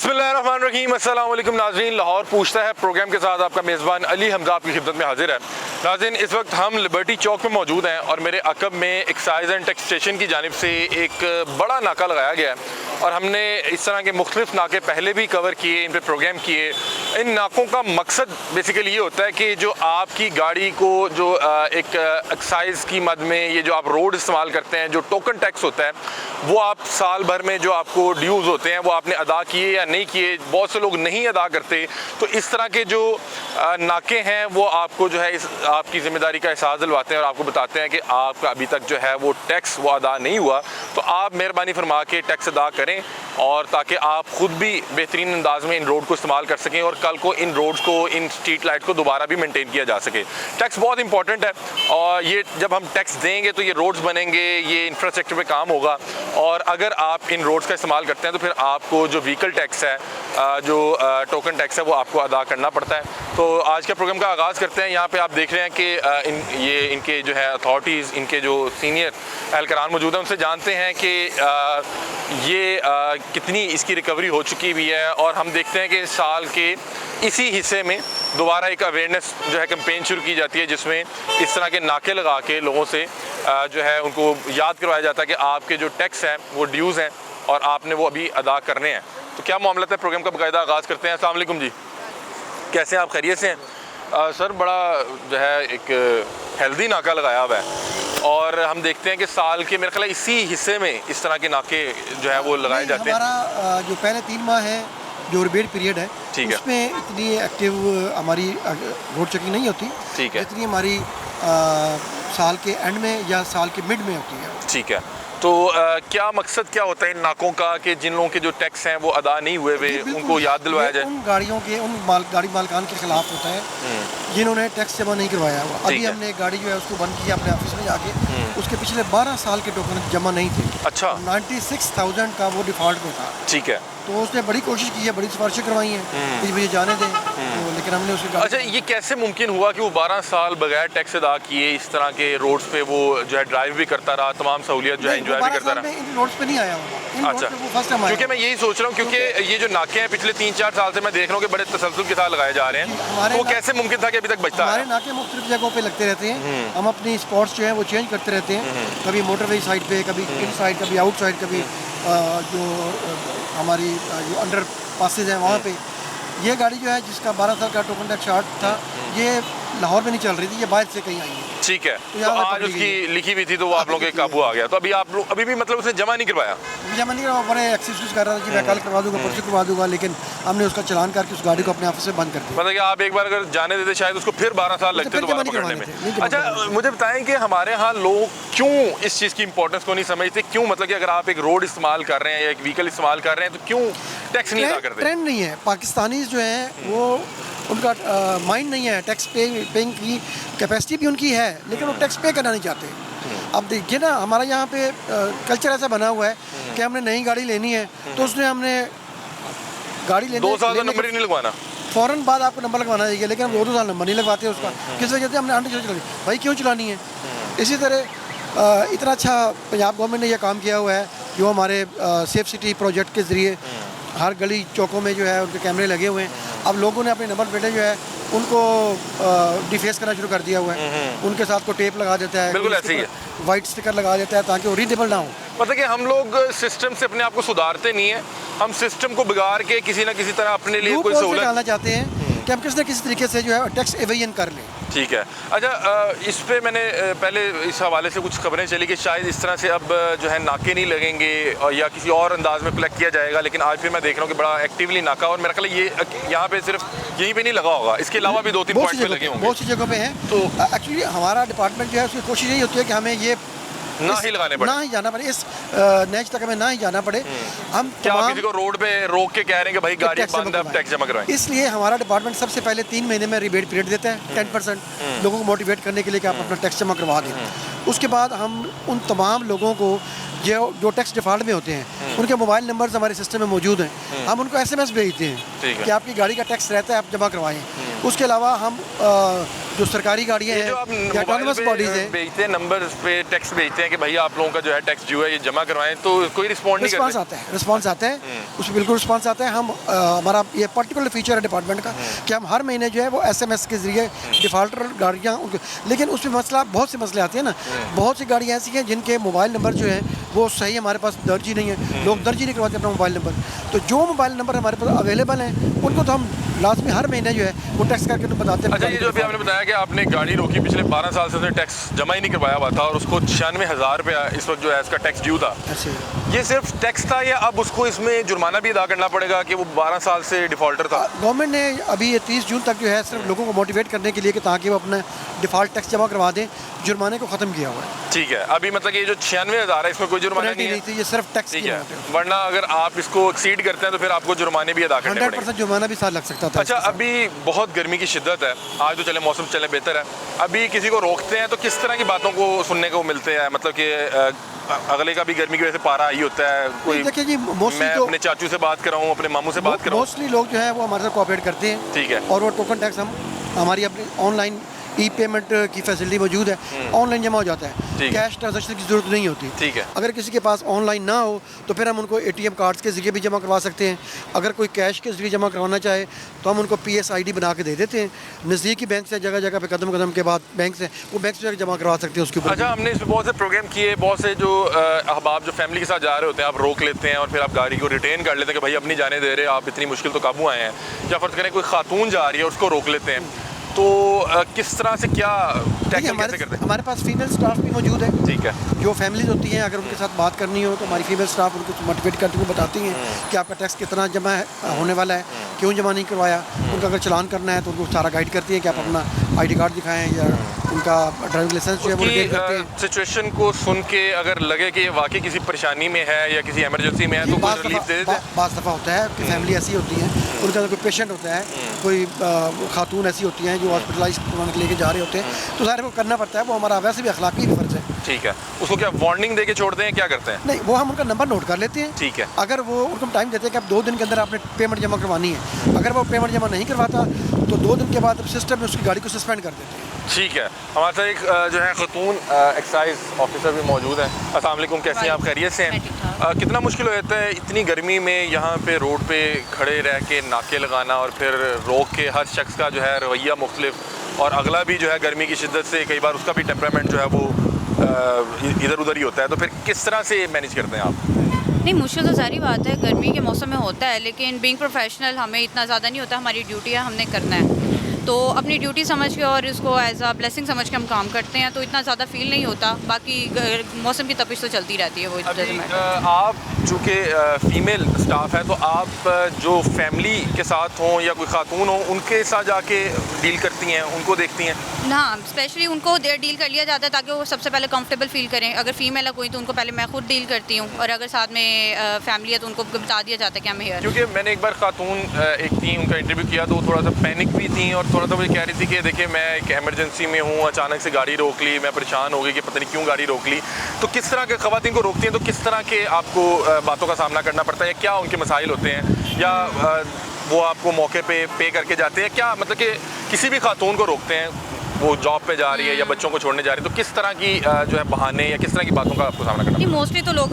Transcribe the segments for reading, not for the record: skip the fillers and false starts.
बिस्मिल्लाहिर्रहमानिर्रहीम। अस्सलाम वालेकुम नाज़रीन। लाहौर पूछता है प्रोग्राम के साथ आपका मेज़बान अली हमजा आपकी खिदमत में हाजिर है। नाज़रीन, इस वक्त हम लिबर्टी चौक में मौजूद हैं और मेरे अकब में एक्साइज़ एंड टैक्स स्टेशन की जानिब से एक बड़ा नाका लगाया गया है और हमने इस तरह के मुख्तलिफ नाके पहले भी कवर किए, इन पर प्रोग्राम किए। इन नाकों का मकसद बेसिकली ये होता है कि जो आपकी गाड़ी को जो एक एक्साइज़ की मद में ये जो आप रोड इस्तेमाल करते हैं, जो टोकन टैक्स होता है, वो आप साल भर में जो आपको ड्यूज़ होते हैं वो आपने अदा किए या नहीं किए, बहुत से लोग नहीं अदा करते। तो इस तरह के जो नाके हैं वो आपको जो है इस आपकी ज़िम्मेदारी का एहसास दिलवाते हैं और आपको बताते हैं कि आपका अभी तक जो है वो टैक्स वो अदा नहीं हुआ, तो आप मेहरबानी फरमा के टैक्स अदा करें और ताकि आप ख़ुद भी बेहतरीन अंदाज में इन रोड को इस्तेमाल कर सकें और कल को इन रोड्स को, इन स्ट्रीट लाइट को दोबारा भी मेंटेन किया जा सके। टैक्स बहुत इंपॉर्टेंट है और ये जब हम टैक्स देंगे तो ये रोड्स बनेंगे, ये इंफ्रास्ट्रक्चर पे काम होगा और अगर आप इन रोड्स का इस्तेमाल करते हैं तो फिर आपको जो व्हीकल टैक्स है, जो टोकन टैक्स है, वो आपको अदा करना पड़ता है। तो आज के प्रोग्राम का आगाज़ करते हैं। यहाँ पे आप देख रहे हैं कि इनके जो है अथॉरिटीज़, इनके जो सीनियर एहलकारान मौजूद हैं, उनसे जानते हैं कि ये कितनी इसकी रिकवरी हो चुकी हुई है और हम देखते हैं कि साल के इसी हिस्से में दोबारा एक अवेयरनेस जो है कैंपेन शुरू की जाती है जिसमें इस तरह के नाके लगा के लोगों से जो है उनको याद करवाया जाता है कि आपके जो टैक्स हैं वो ड्यूज़ हैं और आपने वो अभी अदा करने हैं। तो क्या मामला है, प्रोग्राम का बाकायदा आगाज़ करते हैं। अस्सलाम वालेकुम जी, कैसे हैं आप, खैरियत से हैं? सर, बड़ा जो है एक हेल्दी नाका लगाया हुआ है और हम देखते हैं कि साल के मेरे ख्याल इसी हिस्से में इस तरह के नाके जो है वो लगाए जाते हैं। हमारा जो पहले 3 माह है जो रिबेट पीरियड है, ठीक है, उसमें इतनी एक्टिव हमारी रोड चेकिंग नहीं होती, ठीक है, इतनी हमारी साल के एंड में या साल के मिड में होती है। ठीक है। तो क्या मकसद क्या होता है इन नाकों का कि जिन लोगों के जो टैक्स हैं वो अदा नहीं हुए वे उनको याद दिलवाया जाए? उन गाड़ियों के गाड़ी मालकान के खिलाफ होता है जिन्होंने टैक्स जमा नहीं करवाया हुआ। अभी हमने एक गाड़ी जो है उसको बंद किया अपने ऑफिस में जाके, उसके पिछले 12 साल के टोकन जमा नहीं थे। अच्छा। 96,000 का वो डिफॉल्ट में था। ठीक है। तो उसने बड़ी कोशिश की है, बड़ी सिफारिशें करवाई हैं कि मुझे जाने दें, तो लेकिन हमने उसे। अच्छा, ये कैसे मुमकिन हुआ कि वो 12 साल बगैर टैक्स अदा किए इस तरह के रोड्स पे वो जो है ड्राइव भी करता रहा, तमाम सहूलियत जो है एंजॉय भी करता रहा? इन रोड्स पे नहीं आया होगा। अच्छा, वो फर्स्ट टाइम आया। क्योंकि मैं यही सोच रहा हूँ क्योंकि ये जो नाके हैं पिछले 3-4 साल से मैं देख रहा हूँ कि बड़े तसल्सल के साथ लगाए जा रहे हैं, तो वो कैसे मुमकिन था कि अभी तक बचता है? हमारे नाके मुख्तलिफ जगहों पे लगते रहते हैं, हम अपनी स्पॉट्स जो है वो चेंज करते रहते हैं, कभी मोटरवे साइड पे, कभी इन साइड, कभी आउट साइड, कभी जो हमारी जो अंडर पासेज हैं वहाँ पे। ये गाड़ी जो है जिसका 12 साल का टोकन टैक्स चार्ट था, ये लाहौर में नहीं चल रही थी, ये बाहर से कहीं आई है। ठीक है। तो आज उसकी लिखी हुई थी तो वो आप लोगों के काबू आ गया। तो अभी आप लोग अभी भी मतलब उसने जमा नहीं करवाया? जमा नहीं करवा, बड़े एक्सक्यूज कर रहा था कि मैं कल करवा दूंगा, परसों करवा दूंगा, लेकिन हमने उसका चालान करके उस गाड़ी को अपने ऑफिस से बंद कर दिया। मतलब कि आप एक बार अगर जाने देते शायद उसको फिर 12 साल लगते दोबारा पकड़ने में। अच्छा, मुझे बताएं कि हमारे यहाँ लोग क्यों इस चीज़ की इंपॉर्टेंस को नहीं समझते? क्यों, मतलब कि अगर आप एक रोड इस्तेमाल कर रहे हैं या एक व्हीकल इस्तेमाल कर रहे हैं तो क्यों टैक्स नहीं अदा करते? ट्रेंड नहीं है। पाकिस्तानी जो है वो उनका माइंड नहीं है, टैक्स पेइंग की कैपेसिटी भी उनकी है लेकिन वो टैक्स पे करना नहीं चाहते। अब देखिए ना, हमारा यहाँ पे कल्चर ऐसा बना हुआ है कि हमने नई गाड़ी लेनी है तो उसने हमने गाड़ी लेने 2 साल का नंबर ही नहीं लगवाना, फ़ौरन बाद आपको नंबर लगवाना चाहिए, लेकिन हम 2 साल नंबर नहीं लगवाते उसका। किस वजह से? हमने आंटी चलानी, भाई क्यों चलानी है? इसी तरह इतना अच्छा पंजाब गवर्नमेंट ने यह काम किया हुआ है जो हमारे सेफ सिटी प्रोजेक्ट के ज़रिए हर गली चौकों में जो है उनके कैमरे लगे हुए हैं। अब लोगों ने अपने नंबर प्लेटें जो है उनको डिफेस करना शुरू कर दिया हुआ है, उनके साथ को टेप लगा देता है, बिल्कुल ऐसे ही है, वाइट स्टिकर लगा देता है ताकि वो रीडेबल ना हो। मतलब कि हम लोग सिस्टम से अपने आप को सुधारते नहीं है, हम सिस्टम को बिगाड़ के किसी ना किसी तरह अपने लिए कोई सहूलत डालना चाहते हैं कि हम किसी न किसी तरीके से जो है टैक्स एवेजन कर लें। ठीक है। अच्छा, इस पे मैंने पहले इस हवाले से कुछ खबरें चली कि शायद इस तरह से अब जो है नाके नहीं लगेंगे और या किसी और अंदाज में कलेक्ट किया जाएगा, लेकिन आज फिर मैं देख रहा हूँ कि बड़ा एक्टिवली नाका, और मेरा ख्याल ये यहाँ पे सिर्फ यहीं पे नहीं लगा होगा, इसके अलावा भी 2-3 पॉइंट पे लगे होंगे, बहुत सी जगहों पे हैं। तो एक्चुअली हमारा डिपार्टमेंट जो है उसकी कोशिश यही होती है कि हमें ये ना ही लगाने पड़े, ना ही जाना पड़े, इस नेक्स्ट तक हमें ना ही जाना पड़े। हम क्या किसी को रोड पे रोक के कह रहे हैं कि भाई गाड़ी बंद है, अब टैक्स जमा करवाएं? इसलिए हमारा डिपार्टमेंट सबसे पहले 3 महीने में रिबेट पीरियड देता है 10% लोगों को मोटिवेट करने के लिए कि आप अपना टैक्स जमा करवा दें। उसके बाद हम उन तमाम लोगों को जो टैक्स डिफॉल्ट में होते हैं उनके मोबाइल नंबर्स हमारे सिस्टम में मौजूद हैं, हम उनको SMS भेजते हैं कि आपकी गाड़ी का टैक्स रहता है, आप जमा करवाएं। उसके अलावा हम जो सरकारी गाड़ियाँ ये हैं जो आप या मोबाइल ऑटोनमस बॉडीज़ पे हैं, भेजते हैं, नंबर पे टेक्स्ट भेजते हैं कि भाई आप लोगों का जो है टैक्स ड्यू है, ये जमा करवाएं, तो कोई रिस्पॉन्ड नहीं रिस्पांस करते। आता है, रिस्पांस आता है, उसमें बिल्कुल रिस्पांस आता है। हम हमारा ये पर्टिकुलर फीचर है डिपार्टमेंट का कि हम हर महीने जो है वो SMS के जरिए डिफॉल्टर गाड़ियाँ उनको, लेकिन उसमें मसला, बहुत से मसले आते हैं ना। बहुत सी गाड़ियाँ ऐसी हैं जिनके मोबाइल नंबर जो है वो सही हमारे पास दर्ज ही नहीं है, लोग दर्ज ही नहीं करवाते अपना मोबाइल नंबर। तो जो मोबाइल नंबर हमारे पास अवेलेबल हैं उनको तो हम लाजमी हर महीने जो है वो टैक्स करके उनको बताते हैं। अच्छा, ये जो अभी आपने बताया कि आपने गाड़ी रोकी, पिछले 12 साल से उसने टैक्स जमा ही नहीं करवाया हुआ था और उसको 96,000 रुपया इस वक्त जो है इसका टैक्स ड्यू था। ऐसे ये सिर्फ टैक्स था या अब उसको इसमें जुर्माना भी अदा करना पड़ेगा कि वो 12 साल से डिफॉल्टर था? गवर्नमेंट ने अभी ये 30 जून तक जो है सिर्फ लोगों को मोटिवेट करने के लिए कि ताकि वो अपना डिफ़ॉल्ट टैक्स जमा करवा दें, जुर्माने को ख़त्म किया हुआ है। ठीक है, अभी मतलब ये जो 96,000 है इसमें कोई जुर्माना पेनल्टी नहीं नहीं है? थी, ये सिर्फ टैक्स ठीक की है, अमाउंट है। वरना अगर आप इसको एक्सीड करते हैं तो फिर आपको जुर्माने भी अदा करने पड़ेंगे। 100% जुर्माना भी साथ लग सकता था। अच्छा, अभी बहुत गर्मी की शिद्दत है, आज तो चले मौसम चले बेहतर है, अभी किसी को रोकते हैं तो किस तरह की बातों को सुनने को मिलते हैं? मतलब कि अगले का भी गर्मी की वजह से पारा आई होता है, कोई देखिए जी, मोस्टली मैं तो अपने चाचू से बात कर रहा हूँ, अपने मामू से बात कर रहा हूँ। मोस्टली लोग जो है वो हमारे साथ कोऑपरेट करते हैं। ठीक है। और वो टोकन टैक्स हम हमारी अपनी ऑनलाइन ई पेमेंट की फैसिलिटी मौजूद है, ऑनलाइन जमा हो जाता है, ठीक है। कैश ट्रांजेक्शन की ज़रूरत नहीं होती। ठीक है। अगर किसी के पास ऑनलाइन ना हो तो फिर हम उनको ATM कार्ड्स के ज़रिए भी जमा करवा सकते हैं। अगर कोई कैश के ज़रिए जमा करवाना चाहे तो हम उनको PSID बना के दे देते हैं। नज़दीकी बैंक से जगह जगह पे कदम के बाद बैंक से वो बैंक से जमा करवा सकते हैं उसके ऊपर। अच्छा, हमने इसमें बहुत से प्रोग्राम किए, बहुत से जो अहबाब जो फैमिली के साथ जा रहे होते हैं, आप रोक लेते हैं और फिर आप गाड़ी को रिटेन कर लेते हैं कि भाई अपनी जाने दे रहे, आप इतनी मुश्किल तो काबू आए हैं, या फर्ज करें कोई खातून जा रही है उसको रोक लेते हैं, तो किस तरह से क्या टैकल कैसे करते हैं? हमारे पास फीमेल स्टाफ भी मौजूद है। ठीक है। जो फैमिलीज होती हैं, अगर उनके साथ बात करनी हो तो हमारी फीमेल स्टाफ उनको मोटिवेट करती हुई बताती हैं कि आपका टैक्स कितना जमा है होने वाला है, क्यों जमा नहीं करवाया। उनका अगर चलान करना है तो उनको सारा गाइड करती है कि आप अपना ID कार्ड दिखाएं या उनका ड्राइविंग लाइसेंस जो है वो दिखाते हैं। सिचुएशन को सुन के अगर लगे कि ये वाकई किसी परेशानी में है या किसी इमरजेंसी में है तो कोई रिलीफ दे देते हैं? बाज़ दफ़ा होता है कि फैमिली ऐसी होती है, उनका कोई पेशेंट होता है, कोई खातून ऐसी होती हैं जो हॉस्पिटलाइज करवाने के लेके जा रहे होते हैं, तो सारे को करना पड़ता है, वो हमारा वैसे भी अखलाकी फ़र्ज़ है। ठीक है, उसको क्या वार्निंग दे के छोड़ते हैं, क्या करते हैं? नहीं, वो हम उनका नंबर नोट कर लेते हैं। ठीक है। अगर वो उनको टाइम देते हैं कि आप 2 दिन के अंदर आपने पेमेंट जमा करवानी है, अगर वो पेमेंट जमा नहीं करवाता तो 2 दिन के बाद सिस्टम में उसकी गाड़ी को सस्पेंड कर देते हैं। ठीक है, हमारे साथ एक जो है खतून एक्साइज ऑफिसर भी मौजूद हैं। अस्सलाम वालेकुम, कैसे हैं आप? खैरियत से हैं? कितना मुश्किल हो जाता है इतनी गर्मी में यहाँ पे रोड पे खड़े रह के नाके लगाना और फिर रोक के हर शख्स का जो है रवैया मुख्तलिफ, और अगला भी जो है गर्मी की शिद्दत से कई बार उसका भी टेम्परामेंट जो है वो इधर उधर ही होता है, तो फिर किस तरह से मैनेज करते हैं आप? नहीं, मुश्किल तो सारी बात है, गर्मी के मौसम में होता है, लेकिन बीइंग प्रोफेशनल हमें इतना ज़्यादा नहीं होता, हमारी ड्यूटी है, हमने करना है, तो अपनी ड्यूटी समझ के और इसको एज अ ब्लेसिंग समझ के हम काम करते हैं, तो इतना ज़्यादा फील नहीं होता। बाकी मौसम की तपिश तो चलती रहती है, वो अभी आप चूँकि फ़ीमेल स्टाफ है तो आप जो फैमिली के साथ हों या कोई खातून हो उनके साथ जाके डील करती हैं, उनको देखती हैं? हाँ, स्पेशली उनको डील कर लिया जाता है ताकि वो सबसे पहले कंफर्टेबल फील करें। अगर फीमेल है कोई तो उनको पहले मैं खुद डील करती हूँ, और अगर साथ में फैमिली है तो उनको बता दिया जाता है कि हम हेयर। क्योंकि मैंने एक बार खातून एक थी, उनका इंटरव्यू किया तो वो थोड़ा सा पैनिक भी थी और थोड़ा सा मुझे कह रही थी कि देखिए मैं एक एमरजेंसी में हूँ, अचानक से गाड़ी रोक ली, मैं परेशान हो गई कि पता नहीं क्यों गाड़ी रोक ली। तो किस तरह के ख़वातीन को रोकती हैं, तो किस तरह के आपको बातों का सामना करना पड़ता है, या क्या उनके मसाइल होते हैं, या वो आपको मौके पे करके जाते हैं? क्या मतलब कि किसी भी खातून को रोकते हैं, वो जॉब पे जा रही है या बच्चों को छोड़ने जा रही है, तो किस तरह की जो है बहाने या किस तरह की बातों का आपको सामना करना नहीं, मोस्टली तो लोग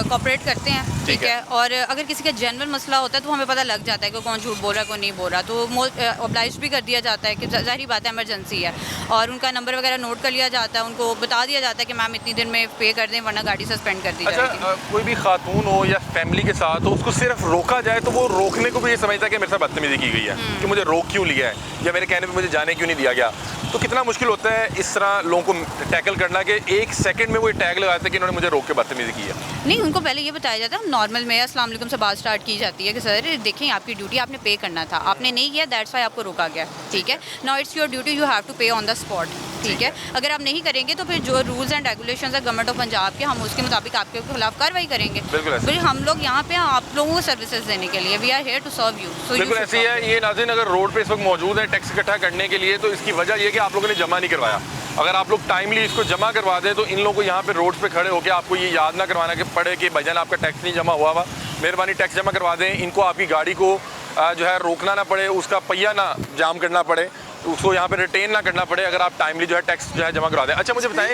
कोऑपरेट करते हैं, ठीक है। है, और अगर किसी का जेन्युइन मसला होता है तो हमें पता लग जाता है कि कौन झूठ बोल रहा है कौन नहीं बोल रहा, तो ऑब्लाइज भी कर दिया जाता है कि ज़ाहिर बात है इमरजेंसी है, और उनका नंबर वगैरह नोट कर लिया जाता है, उनको बता दिया जाता है कि मैम इतनी दिन में पे कर दें वरना गाड़ी सस्पेंड कर दी जाएगी। अच्छा, कोई भी खातून हो या फैमिली के साथ हो, उसको सिर्फ रोका जाए तो वो रोकने को भी ये समझता है कि मेरे साथ बदतमीजी की गई है, कि मुझे रोक क्यों लिया है या मेरे कहने पे मुझे जाने क्यों नहीं दिया गया। तो कितना मुश्किल होता है इस तरह लोगों को टैकल करना कि एक सेकंड में वो टैग लगाते हैं कि इन्होंने मुझे रोक के बदतमीजी की है? नहीं, उनको पहले ये बताया जाता है, नॉर्मल में अस्सलाम वालेकुम से बात स्टार्ट की जाती है कि सर देखें आपकी ड्यूटी, आपने पे करना था, आपने नहीं किया, दैट्स व्हाई आपको रोका गया, ठीक है। Now it's your duty, you have to pay on the spot, ठीक है। अगर आप नहीं करेंगे तो फिर जो रूल्स एंड रेगुलेशंस है गवर्नमेंट ऑफ पंजाब के, हम उसके मुताबिक आपके खिलाफ कार्रवाई करेंगे। फिर हम लोग यहाँ पे आप लोगों को सर्विसेज देने के लिए, we are here to serve you. बिल्कुल ऐसी है ये नाज़रीन, अगर रोड पे इस वक्त मौजूद है टैक्स इकट्ठा करने के लिए, तो इसकी वजह ये कि आप लोगों ने जमा नहीं करवाया। अगर आप लोग टाइमली इसको जमा करवा दें तो इन लोगों को यहाँ पे रोड पे खड़े होकर आपको ये याद ना करवाना कि पड़े कि भाईजान आपका टैक्स नहीं जमा हुआ, मेहरबानी टैक्स जमा करवा दें। इनको आपकी गाड़ी को जो है रोकना ना पड़े, उसका पहिया ना जाम करना पड़े, उसको यहाँ पे रिटेन ना करना पड़े अगर आप टाइमली जो है टैक्स जो है जमा करवा दें। अच्छा मुझे बताएं।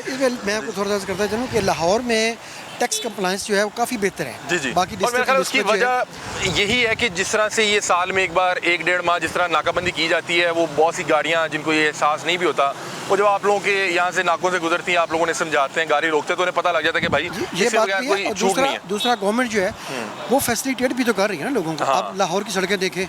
मैं आपको थोड़ा सा करता चलूँ कि लाहौर में टैक्स कंप्लायंस जो है वो काफ़ी बेहतर है। जी जी। बाकी और मेरे ख्याल में उसकी वजह यही है कि जिस तरह से ये साल में एक बार 1-1.5 माह जिस तरह नाकाबंदी की जाती है, वो बहुत सी गाड़ियाँ जिनको ये एहसास नहीं भी होता, वो जब आप लोगों के यहाँ से नाकों से गुजरती हैं, आप लोगों ने समझाते हैं, गाड़ी रोकते हैं, तो उन्हें पता लग जाता है कि भाई ये इससे बात बगैर भी कोई है। और छूट नहीं है। दूसरा गवर्नमेंट जो है वो फैसिलिटेट भी तो कर रही है ना लोगों को। हाँ। आप लाहौर की सड़कें देखें,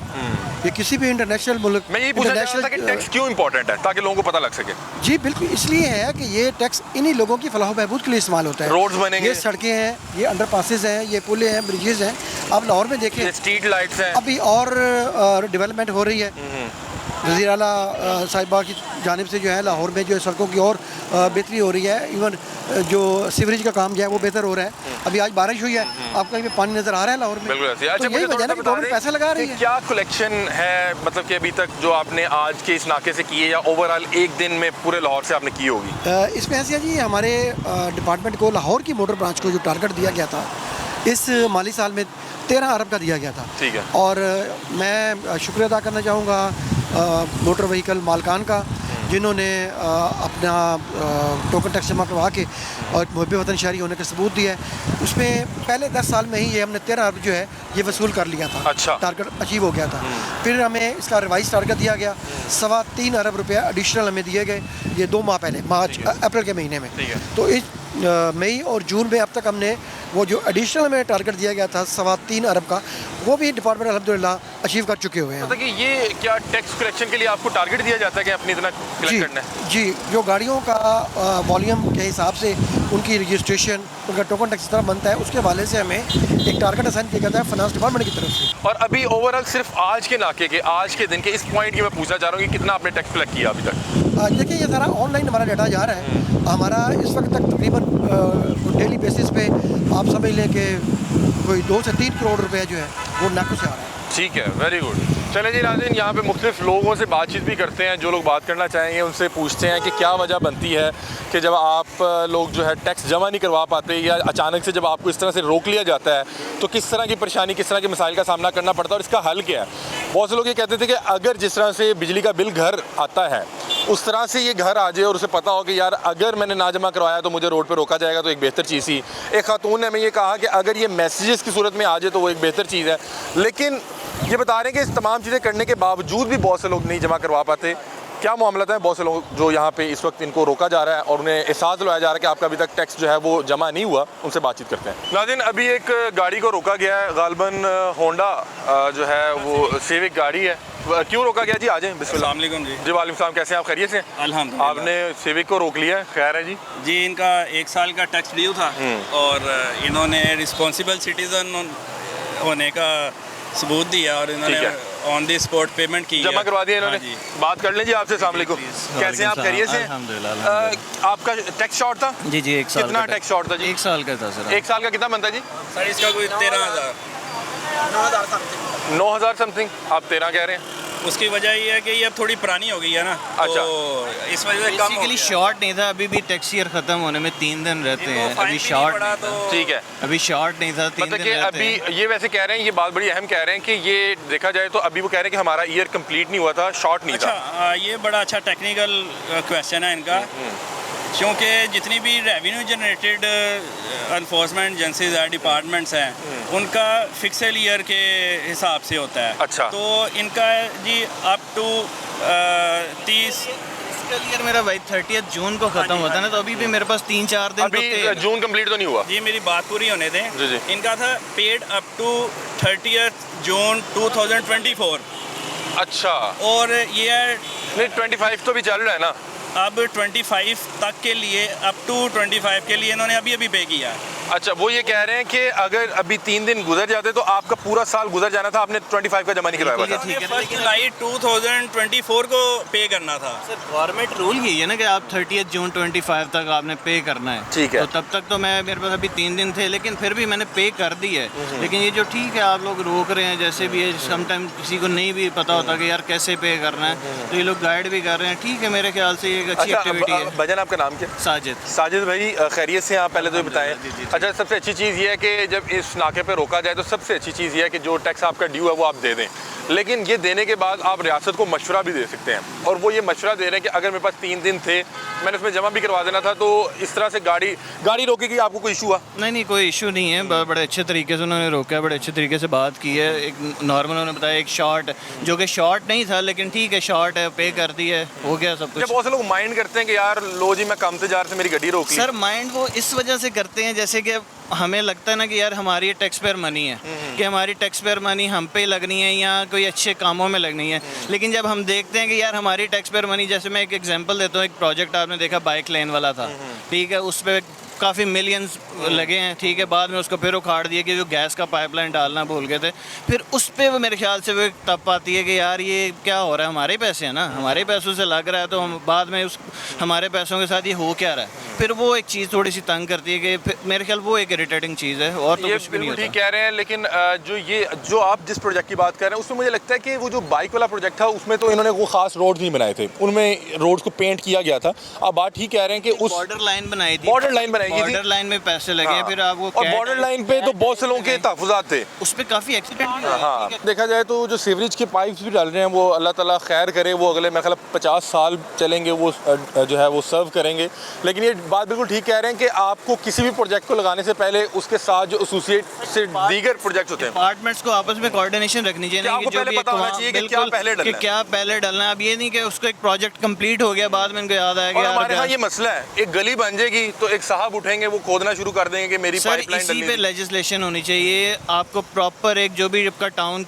ये किसी भी इंटरनेशनल मुल्क, मैं यही पूछना चाह रहा था कि टैक्स क्यों इंपॉर्टेंट है, ताकि लोगों को पता लग सके। जी बिल्कुल, इसलिए है कि ये टैक्स इन्हीं लोगों की फलाह बहबूद के लिए इस्तेमाल होता है। रोड्स बनेंगे, ये सड़कें हैं, ये अंडरपासेस हैं, ये पुलें हैं, ब्रिजेस हैं। आप लाहौर में देखें, ये स्ट्रीट लाइट्स हैं। अभी और डेवलपमेंट हो रही है। वज़ीर आला साहिबा की जानिब से जो है लाहौर में जो है सड़कों की और बेहतरी हो रही है। इवन जो सीवरेज का काम जो है वो बेहतर हो रहा है। अभी आज बारिश हुई है, आपको कहीं पे पानी नज़र आ रहा है लाहौर में। बिल्कुल ऐसे। तो अच्छा यही मुझे वजह थोड़ा है सा कि बता गवर्नमेंट पैसा लगा रही दें है। क्या कलेक्शन है, मतलब कि अभी तक जो आपने आज के इस नाके से किए या ओवरऑल एक दिन में पूरे लाहौर से आपने की होगी। इसमें ऐसी है जी, हमारे डिपार्टमेंट को लाहौर की मोटर ब्रांच को जो टारगेट दिया गया था इस माली साल में 13 अरब का दिया गया था। ठीक है। और मैं शुक्रिया अदा करना चाहूँगा मोटर व्हीकल मालकान का, जिन्होंने अपना टोकन टैक्स जमा करवा के और मुहब्बे वतन शहरी होने का सबूत दिया है। उसमें पहले 10 साल में ही ये हमने 13 अरब जो है ये वसूल कर लिया था। अच्छा। टारगेट अचीव हो गया था। फिर हमें इसका रिवाइज टारगेट दिया गया, 3.25 अरब रुपया एडिशनल हमें दिए गए, ये 2 माह पहले, अप्रैल के महीने में। ठीक है। तो इस मई और जून में अब तक हमने वो जो एडिशनल हमें टारगेट दिया गया था 3.25 अरब का, वो भी डिपार्टमेंट अल्हम्दुलिल्लाह अचीव कर चुके हुए हैं। मतलब कि ये क्या टैक्स कलेक्शन के लिए आपको टारगेट दिया जाता है कि अपनी इतना जी कलेक्ट करना है? जी, जो गाड़ियों का वॉल्यूम के हिसाब से उनकी रजिस्ट्रेशन, उनका टोकन टैक्स तरह बनता है, उसके हवाले से हमें एक टारगेट असाइन किया जाता है फाइनेंस डिपार्टमेंट की तरफ से। और अभी ओवरऑल सिर्फ आज के नाके के, आज के दिन के इस पॉइंट की मैं पूछना चाह रहा हूँ कि कितना आपने टैक्स कलेक्ट किया अभी तक? देखिए, ये सारा ऑनलाइन हमारा डाटा जा रहा है। हमारा इस वक्त तक तकरीबन डेली बेसिस पे आप समझ लें कि कोई 2 से 3 करोड़ रुपया जो है वो नाकों से आ रहा है। ठीक है, वेरी गुड। चले जी नाज़रीन, यहाँ पे मुख्तलिफ लोगों से बातचीत भी करते हैं। जो लोग बात करना चाहेंगे उनसे पूछते हैं कि क्या वजह बनती है कि जब आप लोग जो है टैक्स जमा नहीं करवा पाते या अचानक से जब आपको इस तरह से रोक लिया जाता है तो किस तरह की परेशानी, किस तरह के मसाइल का सामना करना पड़ता है और इसका हल क्या है। बहुत से लोग ये कहते थे कि अगर जिस तरह से बिजली का बिल घर आता है उस तरह से ये घर आ जाए और उसे पता हो कि यार अगर मैंने ना जमा करवाया तो मुझे रोड पर रोका जाएगा, तो एक बेहतर चीज़ थी। एक खातून ने हमें ये कहा कि अगर ये मैसेजेस की सूरत में आ जाए तो वो एक बेहतर चीज़ है। लेकिन ये बता रहे हैं कि इस तमाम चीज़ें करने के बावजूद भी बहुत से लोग नहीं जमा करवा पाते। क्या मामला है? बहुत से लोग जो यहाँ पे इस वक्त इनको रोका जा रहा है और उन्हें एहसास दिलाया जा रहा है कि आपका अभी तक टैक्स जो है वो जमा नहीं हुआ, उनसे बातचीत करते हैं। नाज़रीन, अभी एक गाड़ी को रोका गया है, गालबन होंडा जो है वो सिविक गाड़ी है। क्यों रोका गया जी? आ जाएं। बिस्मिल्लाह। अस्सलाम वालेकुम जी। जी वालेकुम सलाम, कैसे हैं आप? खैरियत से? अल्हम्दुलिल्लाह। आपने सिविक को रोक लिया है, खैर है जी? जी, इनका 1 साल का टैक्स ड्यू था और इन्होंने रिस्पॉन्सिबल सिटीज़न होने का सबूत दिया और इन्होंने ठीक है। ऑन दी स्पॉट पेमेंट की जमा करवा दिया इन्होंने। हाँ जी। बात कर लें जी आपसे। अस्सलाम वालेकुम, कैसे हैं आप? खैरियत से? अल्हम्दुलिल्लाह। आपका टैक्स शॉर्ट था? जी जी, 1 साल कितना का टैक्स शॉर्ट था जी? 1 साल का था सर। 1 साल का कितना बनता है जी? सर इसका कोई 13,000। 9,000 समथिंग, आप 13 कह रहे हैं। उसकी वजह ये है कि ये अब थोड़ी पुरानी हो गई है ना, अच्छा। तो इस वजह से कम हो बेसिकली गया। शॉर्ट नहीं था, अभी भी टैक्स ईयर खत्म होने में 3 दिन रहते इनको हैं। फाइन अभी भी नहीं शॉर्ट पड़ा तो ठीक है। अभी शॉर्ट नहीं था, 3 मतलब दिन कि रहते अभी हैं। ये वैसे कह रहे हैं, ये बात बड़ी अहम कह रहे हैं कि ये देखा जाए तो अभी वो कह रहे हैं कि हमारा ईयर कंप्लीट नहीं हुआ था, शॉर्ट नहीं अच्छा, था। ये बड़ा अच्छा टेक्निकल क्वेश्चन है इनका, क्योंकि जितनी भी रेवेन्यू जनरेटेड एनफोर्समेंट एजेंसीज है, डिपार्टमेंट्स हैं, उनका फिक्सल ईयर के हिसाब से होता है। अच्छा। तो इनका जी अप टू 30 फिजिकल ईयर मेरा भाई 30 जून को खत्म होता है ना, तो अभी भी मेरे पास 3-4 दिन तो अभी थे। जून कंप्लीट तो नहीं हुआ। जी मेरी बात पूरी होने दें। जी, जी। इनका था पेड अप टू 30 जून 2024 अच्छा, और ये है नहीं 25 तो भी चल रहा है ना। अब 25 तक के लिए, अप टू 25 के लिए इन्होंने अभी अभी पे किया है। अच्छा, वो ये कह रहे हैं कि अगर अभी 3 दिन गुजर जाते तो आपका पूरा साल गुजर जाना था, आपने 25 का जमा नहीं करवाया बिल्कुल था। ठीक है, 1 जुलाई 2024 को पे करना था। सर गवर्नमेंट रूल यही है ना कि आप 30 जून 25 तक आपने पे करना है। ठीक है। तो तब तक तो मैं, मेरे पास अभी 3 दिन थे, लेकिन फिर भी मैंने पे कर दी है। लेकिन ये जो ठीक है आप लोग रोक रहे हैं, जैसे भी है, समटाइम किसी को नहीं भी पता होता कि यार कैसे पे करना है, तो ये लोग गाइड भी कर रहे हैं। ठीक है, मेरे ख्याल से ये एक अच्छी एक्टिविटी है। भजन, आपका नाम क्या? साजिद। साजिद भाई, खैरियत से? आप पहले तो ये बताएं। जी, जी, जी। अच्छा, सबसे अच्छी चीज़ ये है कि जब इस नाके पे रोका जाए तो सबसे अच्छी चीज़ ये है कि जो टैक्स आपका ड्यू है वो आप दे दें। लेकिन ये देने के बाद आप रियासत को मशवरा भी दे सकते हैं, और वो ये मशवरा दे रहे हैं कि अगर मेरे पास 3 दिन थे, मैंने उसमें जमा भी करवा देना था, तो इस तरह से गाड़ी रोकेगी, आपको कोई इशू हुआ? नहीं, कोई इशू नहीं है। बड़े अच्छे तरीके से उन्होंने रोका है, बड़े अच्छे तरीके से बात की है। एक नॉर्मल उन्होंने बताया, एक शॉर्ट जो कि शॉर्ट नहीं था, लेकिन ठीक है शॉर्ट है, पे कर दी है, हो गया सब कुछ। बहुत से लोग माइंड करते हैं कि यार लो जी मैं काम से जा रहा से मेरी गाड़ी रोक ली। सर माइंड वो इस वजह से करते हैं, जैसे कि हमें लगता है ना कि यार हमारी ये टैक्स पेयर मनी है, कि हमारी टैक्स पेयर मनी हम पे लगनी है या कोई अच्छे कामों में लगनी है। लेकिन जब हम देखते हैं कि यार हमारी टैक्स पेयर मनी, जैसे मैं एक एग्जांपल देता हूँ, एक प्रोजेक्ट आपने देखा बाइक लेन वाला था, ठीक है, उस पर काफ़ी मिलियंस लगे हैं, ठीक है, बाद में उसको फिर उखाड़ दिया कि जो गैस का पाइपलाइन डालना भूल गए थे। फिर उस पर वो मेरे ख्याल से वो तब आती है कि यार ये क्या हो रहा है, हमारे पैसे हैं ना, हमारे पैसों से लग रहा है, तो हम बाद में उस हमारे पैसों के साथ ये हो क्या रहा है, फिर वो एक चीज़ थोड़ी सी तंग करती है कि मेरे ख्याल वो एक इरिटेटिंग चीज़ है, और तो ये कुछ भी नहीं बिल्कुल होता। ठीक कह रहे हैं, लेकिन जो आप जिस प्रोजेक्ट की बात कर रहे हैं उसमें मुझे लगता है कि वो जो बाइक वाला प्रोजेक्ट था उसमें तो इन्होंने वो खास रोड नहीं बनाए थे, उनमें रोड्स को पेंट किया गया था। आप बात ठीक कह रहे हैं कि उस बॉर्डर लाइन बनाई थी, बॉर्डर लाइन बनाई गई थी, बॉर्डर लाइन में पैसे लगे, हाँ। फिर आप वो और बॉर्डर लाइन पे तो बहुत से लोगों के तहफ़्फ़ुज़ात थे, उस पर काफ़ी एक्सीडेंट भी हुए। हाँ। देखा जाए तो जो सीवरेज के पाइप्स भी डाल रहे हैं वो अल्लाह ताला खैर करे, वो अगले मेरे ख्याल 50 साल चलेंगे, वो जो है वो सर्व करेंगे। लेकिन ये बात बिल्कुल ठीक कह रहे हैं कि आपको किसी भी प्रोजेक्ट को लगाने से पहले उसके साथ जो एसोसिएट से दीगर प्रोजेक्ट होते हैं, डिपार्टमेंट्स को आपस में कोऑर्डिनेशन रखनी चाहिए, आपको कि जो पहले भी पता होना चाहिए कि क्या पहले डलना है। क्या पहले डलना है। अब ये नहीं कि उसको एक प्रोजेक्ट कंप्लीट हो गया, बाद में इनको याद आया और कि हमारे यहाँ यार ये मसला है, एक गली बन जाएगी तो एक साहब उठेंगे, वो खोदना शुरू कर देंगे कि मेरी सर पाइपलाइन इसी डलनी पे थी। लेजिस्लेशन होनी चाहिए। आपको प्रॉपर एक जो भी आपका टाउन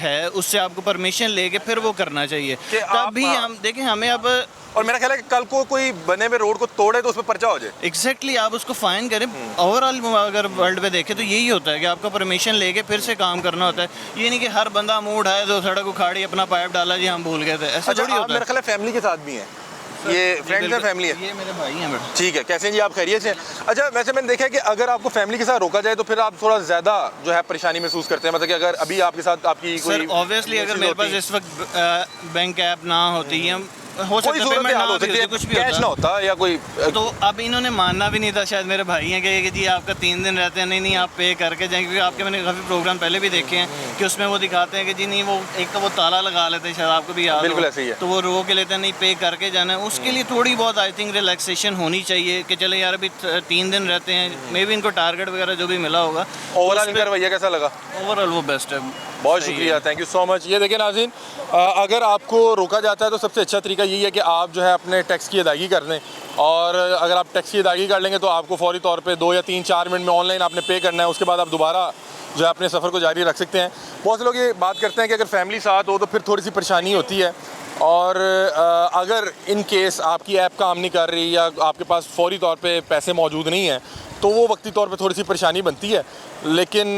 है उससे आपको परमिशन लेके फिर वो करना चाहिए, कि आप- तभी हम देखें। हमें अब और मेरा ख्याल है कि कल को कोई बने हुए रोड को तोड़े तो उस पर पर्चा हो जाए। एग्जैक्टली आप उसको फाइन करें। ओवरऑल अगर वर्ल्ड पे देखें तो यही होता है कि आपको परमिशन लेके फिर से काम करना होता है। ये नहीं कि हर बंदा मुंह उठाए तो सड़क उखाड़ी, अपना पाइप डाला, जी हम भूल गए थे, ऐसा अच्छा, थोड़ी आप होता मेरा है। ख्याल है फैमिली के साथ भी हैं, ये फ्रेंड्स है, फैमिली है? ये मेरे भाई हैं बेटा। ठीक है, कैसे हैं जी, आप खैरियत से हैं? अच्छा, वैसे मैंने देखा है कि अगर आपको फैमिली के साथ रोका जाए तो फिर आप थोड़ा ज़्यादा जो है परेशानी महसूस करते हैं, मतलब कि अगर अभी आपके साथ आपकी सर कोई ऑब्वियसली अगर मेरे पास इस वक्त बैंक ऐप ना होती है, हो सकता कोई है सूरत पेमेंट हाल ना हो भी सकती होती, है, कुछ भी कैश ना होता। होता या कोई तो अब इन्होंने मानना भी नहीं था, शायद मेरे भाई हैं कि जी आपका 3 दिन रहते हैं, नहीं आप पे करके जाएंगे, क्योंकि आपके मैंने काफ़ी प्रोग्राम पहले भी देखे हैं कि उसमें वो दिखाते हैं कि जी नहीं, वो एक तो वो ताला लगा लेते हैं, शायद आपको भी याद बिल्कुल हो, ऐसे ही है। तो वो रो के लेते हैं, नहीं पे करके जाना है। उसके लिए थोड़ी बहुत आई थिंक रिलैक्सेशन होनी चाहिए कि चले यार अभी 3 दिन रहते हैं, मे बी इनको टारगेट वगैरह जो भी मिला होगा। ओवरऑल इनका रवैया कैसा लगा? ओवरऑल वो बेस्ट है। बहुत सही शुक्रिया, है। Thank you so much. ये देखिए नाज़रीन, अगर आपको रोका जाता है तो सबसे अच्छा तरीका यही है कि आप जो है अपने टैक्स की अदायगी कर दें, और अगर आप टैक्स की अदायगी कर लेंगे तो आपको फौरी तौर पे 2 या 3-4 मिनट में ऑनलाइन आपने पे करना है, उसके बाद आप दोबारा जो है अपने सफ़र को जारी रख सकते हैं। बहुत से लोग ये बात करते हैं कि अगर फैमिली साथ हो तो फिर थोड़ी सी परेशानी होती है, और अगर इन केस आपकी ऐप काम नहीं कर रही या आपके पास फौरी तौर पे पैसे मौजूद नहीं हैं तो वो वक्ती तौर पे थोड़ी सी परेशानी बनती है। लेकिन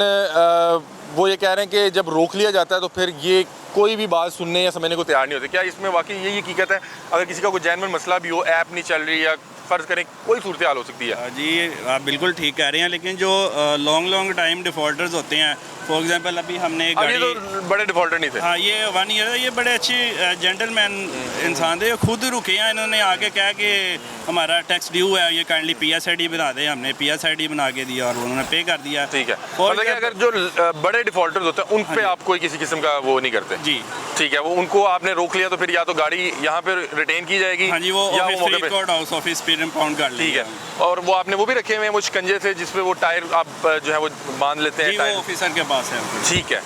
वो ये कह रहे हैं कि जब रोक लिया जाता है तो फिर ये कोई भी बात सुनने या समझने को तैयार नहीं होते। क्या इसमें वाकई यही हकीकत है? अगर किसी का कोई जेन्युइन मसला भी हो, ऐप नहीं चल रही या फ़र्ज़ करें कोई सूरत हाल हो सकती है? जी आप बिल्कुल ठीक कह रहे हैं, लेकिन जो लॉन्ग टाइम डिफ़ॉल्टर्स होते हैं, फॉर एग्जांपल अभी हमने एक अब ये गाड़ी, तो बड़े डिफ़ॉल्टर नहीं थे। हाँ ये 1 ईयर है, ये बड़े अच्छे जेंटलमैन इंसान थे, ये खुद रुके हैं, इन्होंने आके कहा कि हमारा टैक्स ड्यू है, ये काइंडली PSID बना दे। हमने PSID बना के दिया और उन्होंने पे कर दिया। ठीक है, और मतलब कि अगर जो बड़े डिफ़ॉल्टर्स होते हैं उन पे आप कोई किसी किस्म का वो नहीं करते? जी ठीक है, वो उनको आपने रोक लिया तो फिर या तो गाड़ी यहाँ पे रिटेन की जाएगी, हाँ जी, वो या ऑफिस मौके पे। फरीदकोट हाउस ऑफिस पे इम्पाउंड कर ठीक लिया। है, और वो आपने वो भी रखे हुए हैं वो शिकंजे से जिसपे वो टायर आप जो है वो बांध लेते हैं जी टायर? वो ऑफिसर के पास है। ठीक है,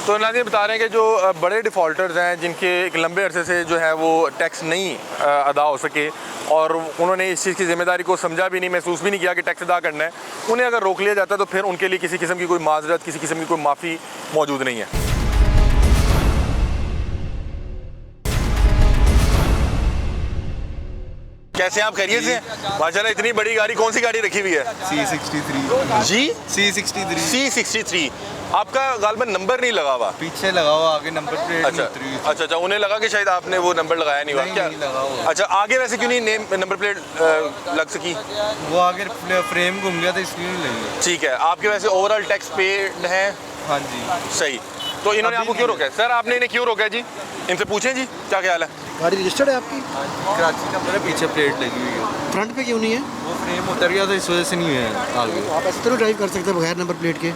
तो नाज़रीन बता रहे हैं कि जो बड़े डिफ़ॉल्टर्स हैं जिनके एक लंबे अरसे से जो है वो टैक्स नहीं अदा हो सके और उन्होंने इस चीज़ की ज़िम्मेदारी को समझा भी नहीं, महसूस भी नहीं किया कि टैक्स अदा करना है, उन्हें अगर रोक लिया जाता है तो फिर उनके लिए किसी किस्म की कोई माजरत, किसी किस्म की कोई माफ़ी मौजूद नहीं है। कैसे हैं आप, खैरियत से हैं? माशाल्लाह, इतनी बड़ी गाड़ी, कौन सी गाड़ी रखी हुई है? C63 जी C63 C63। आपका गालबन नंबर नहीं लगा हुआ? पीछे लगा हुआ, आगे नंबर प्लेट अच्छा नहीं उतरी हुई। अच्छा, उन्हें लगा कि शायद आपने वो नंबर लगाया नहीं हुआ नहीं, क्या? नहीं लगा हुआ। अच्छा, आगे वैसे क्यों नहीं नेम नंबर प्लेट लग सकी? वो आगे फ्रेम घूम गया था, इसलिए नहीं लगी। ठीक है, आपके वैसे ओवरऑल टैक्स पेड है? हाँ जी। सही, तो इन्होंने अभी आपको क्यों नहीं। रोका है? सर आपने इन्हें क्यों रोका है जी? इनसे पूछें जी, क्या ख्याल है? गाड़ी रजिस्टर्ड है आपकी? कराची नंबर है, पीछे प्लेट लगी हुई है। फ्रंट पे क्यों नहीं है? वो फ्रेम उतर गया था, इस वजह से नहीं है आगे। आप ऐसे तो ड्राइव कर सकते हैं बगैर नंबर प्लेट के?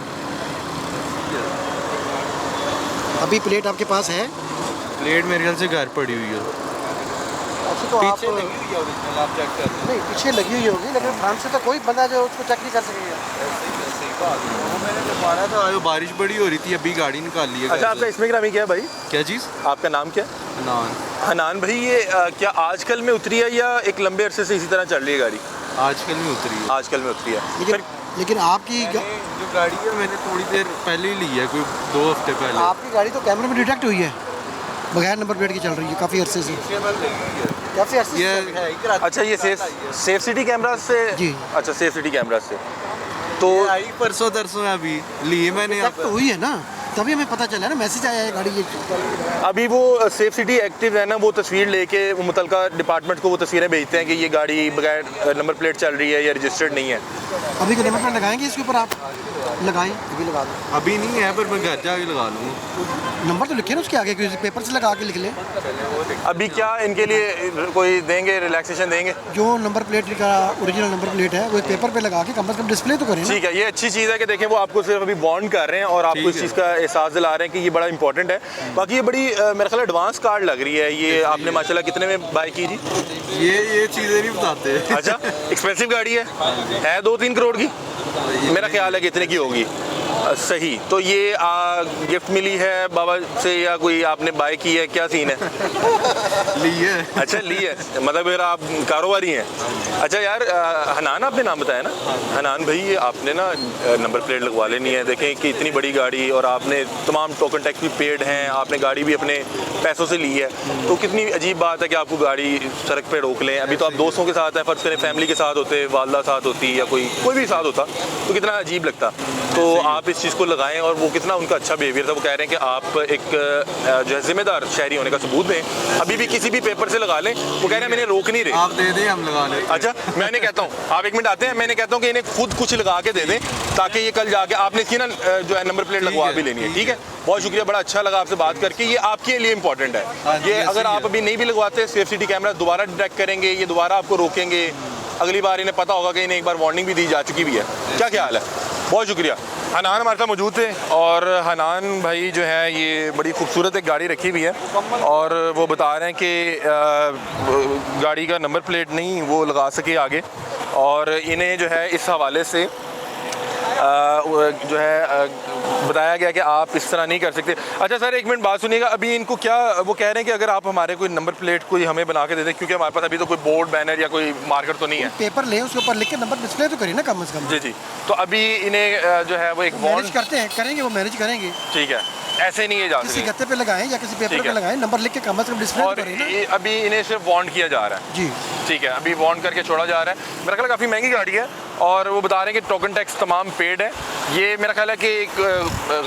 आप अभी प्लेट आपके पास है? प्लेट मेरे ख्याल से घर पड़ी हुई है। अच्छा तो आप पीछे लगी हुई है ओरिजिनल, आप चेक कर लें। नहीं पीछे लगी हुई होगी, लेकिन फ्रंट से तो कोई बंदा जो उसको चेक नहीं कर सकेगा। वो मैंने जब मारा था आयो बारिश बड़ी हो रही थी, अभी गाड़ी निकाल ली है। अच्छा, आपका इसमें ग्रामी क्या है भाई? क्या चीज़? आपका नाम क्या है? हनान। हनान भाई, ये क्या आजकल में उतरी है या एक लंबे अरसे से इसी तरह चल रही है गाड़ी? आजकल में उतरी है। आजकल में उतरी है। लेकिन आपकी जो गाड़ी है मैंने थोड़ी देर पहले ही ली है, कोई 2 हफ्ते पहले। आपकी गाड़ी तो कैमरे में डिटेक्ट हुई है, बगैर नंबर प्लेट की चल रही है काफ़ी अरसे से। काफ़ी अरसे से ये अच्छा, ये सेफ सिटी कैमरा से? जी। अच्छा, सेफ सिटी कैमरा से तो आई परसों तरसों में अभी ली है मैंने। डिटेक्ट तो हुई है ना, तभी हमें पता चला ना, मैसेज आया है गाड़ी ये। अभी वो सेफ सिटी एक्टिव है ना, वो तस्वीर लेके वो मुतलका डिपार्टमेंट को वो तस्वीरें भेजते हैं कि ये गाड़ी बगैर नंबर प्लेट चल रही है या रजिस्टर्ड नहीं है। अभी का नंबर प्लेट लगाएंगे इसके ऊपर? आप लगाएं, अभी लगा दो। अभी नहीं है, पर मैं घर जाके लगा लूँगा। नंबर तो लिखे ना उसके आगे, किसी पेपर से लगा के लिख लें। अभी क्या इनके लिए कोई देंगे, रिलैक्सेशन देंगे? जो नंबर प्लेट का ओरिजिनल नंबर प्लेट है वो एक पेपर पे लगा के कम से कम डिस्प्ले तो करें ना। ठीक है, ये अच्छी चीज़ है कि देखें वो आपको सिर्फ अभी बॉन्ड कर रहे हैं और आपको इस चीज़ का एहसास दिला रहे हैं कि ये बड़ा इंपॉर्टेंट है। बाकी ये बड़ी मेरे ख्याल एडवांस कार्ड लग रही है। ये आपने माशाल्लाह कितने में बाय की जी? ये चीज़ें नहीं बताते। अच्छा, एक्सपेंसिव गाड़ी है 2-3 करोड़ की? मेरा ख्याल है कि इतने की होगी। सही, तो ये गिफ्ट मिली है बाबा से या कोई आपने बाय की है, क्या सीन है? ली है। अच्छा, ली है, मतलब फिर आप कारोबारी हैं। अच्छा यार, हनान आपने नाम बताया ना? हनान भाई, ये आपने ना नंबर प्लेट लगवा लेनी है। देखें कि इतनी बड़ी गाड़ी और आपने तमाम टोकन टैक्स भी पेड हैं, आपने गाड़ी भी अपने पैसों से ली है, तो कितनी अजीब बात है कि आपको गाड़ी सड़क पे रोक लें। अभी तो आप दोस्तों के साथ हैं, फर्ज करें फैमिली के साथ होते, वालदा साथ होती या कोई भी साथ होता तो कितना अजीब लगता। तो आप इस चीज़ को लगाएं और वो कितना उनका अच्छा बिहेवियर था। वो कह रहे हैं कि आप एक जो है जिम्मेदार शहरी होने का सबूत दें। अभी भी किसी भी पेपर से लगा लें, वो कह रहे हैं मैंने रोक नहीं रहे। आप दे दें, हम लगा लें। अच्छा, मैंने कहता हूँ आप 1 मिनट आते हैं, मैंने कहता हूँ कि इन्हें खुद कुछ लगा के दे दें ताकि ये कल जाके आपने इसकी ना जो है नंबर प्लेट लगवा भी लेनी है। ठीक है, बहुत शुक्रिया, बड़ा अच्छा लगा आपसे बात करके। ये आपके लिए इंपॉर्टेंट है। ये अगर आप अभी नहीं भी लगवाते, सेफ सिटी कैमरा दोबारा डिटेक्ट करेंगे, ये दोबारा आपको रोकेंगे। अगली बार इन्हें पता होगा कि इन्हें एक बार वार्निंग भी दी जा चुकी भी है। क्या ख्याल है? बहुत शुक्रिया। हनान हमारे साथ मौजूद थे और हनान भाई जो है ये बड़ी खूबसूरत एक गाड़ी रखी हुई है और वो बता रहे हैं कि गाड़ी का नंबर प्लेट नहीं वो लगा सके आगे, और इन्हें जो है इस हवाले से जो है बताया गया कि आप इस तरह नहीं कर सकते। अच्छा सर, 1 मिनट बात सुनिएगा। अभी इनको क्या वो कह रहे हैं कि अगर आप हमारे कोई नंबर प्लेट कोई हमें बना के दे दें, क्योंकि हमारे पास अभी तो कोई बोर्ड बैनर या कोई मार्कर तो नहीं है। पेपर ले, उसके ऊपर लिख के नंबर डिस्प्ले तो करिए ना कम से कम। जी जी, तो अभी इन्हें जो है वो एक मैनेज करते हैं, करेंगे, वो मैनेज करेंगे। ठीक है, ऐसे नहीं है जा किसी सकते। गत्ते पे लगाएं या किसी पेपर ठीक पे है। लगाएं, नंबर लिख के कम से कम डिस्प्ले तो और करें ना। अभी इन्हें सिर्फ वार्न किया जा रहा है। जी ठीक है, अभी वार्न करके छोड़ा जा रहा है। मेरा ख्याल है काफ़ी महंगी गाड़ी है और वो बता रहे हैं कि टोकन टैक्स तमाम पेड है। ये मेरा ख्याल है कि एक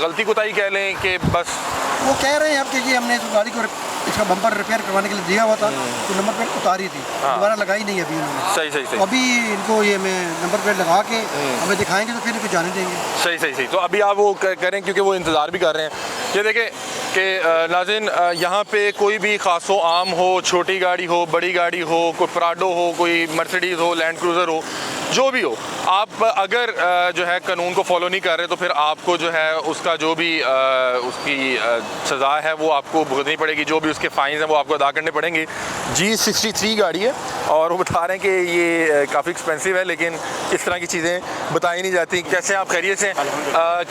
गलती कोताही कह लें कि बस वो कह रहे हैं अब कि जी हमने इस गाड़ी को इसका बम्पर रिपेयर करवाने के लिए दिया हुआ था, तो नंबर प्लेट उतारी थी, दोबारा लगाई नहीं अभी उन्होंने। सही सही सही अभी इनको ये मैं नंबर प्लेट लगा के हमें दिखाएंगे तो फिर इनको जाने देंगे। सही सही सही, तो अभी आप वो करें क्योंकि वो इंतज़ार भी कर रहे हैं। ये देखें कि नाज़रीन, यहाँ पे कोई भी खासो आम हो, छोटी गाड़ी हो, बड़ी गाड़ी हो, कोई प्राडो हो, कोई मर्सिडीज़ हो, लैंड क्रूज़र हो, जो भी हो, आप अगर जो है कानून को फॉलो नहीं कर रहे तो फिर आपको जो है उसका जो भी उसकी सज़ा है वो आपको भुगतनी पड़ेगी। जो भी उसके फ़ाइन हैं वो आपको अदा करने पड़ेंगे। G63 गाड़ी है और वो बता रहे हैं कि ये काफ़ी एक्सपेंसिव है, लेकिन इस तरह की चीज़ें बताई नहीं जाती। कैसे आप खैरियत से?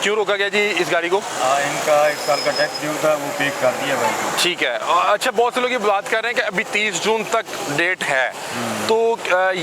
क्यों रोका गया जी इस गाड़ी को? इनका 1 साल का टैक्स ड्यू था, वो पे कर दिया भाई। ठीक है। अच्छा, बहुत से लोग ये बात कर रहे हैं कि अभी 30 जून तक डेट है, तो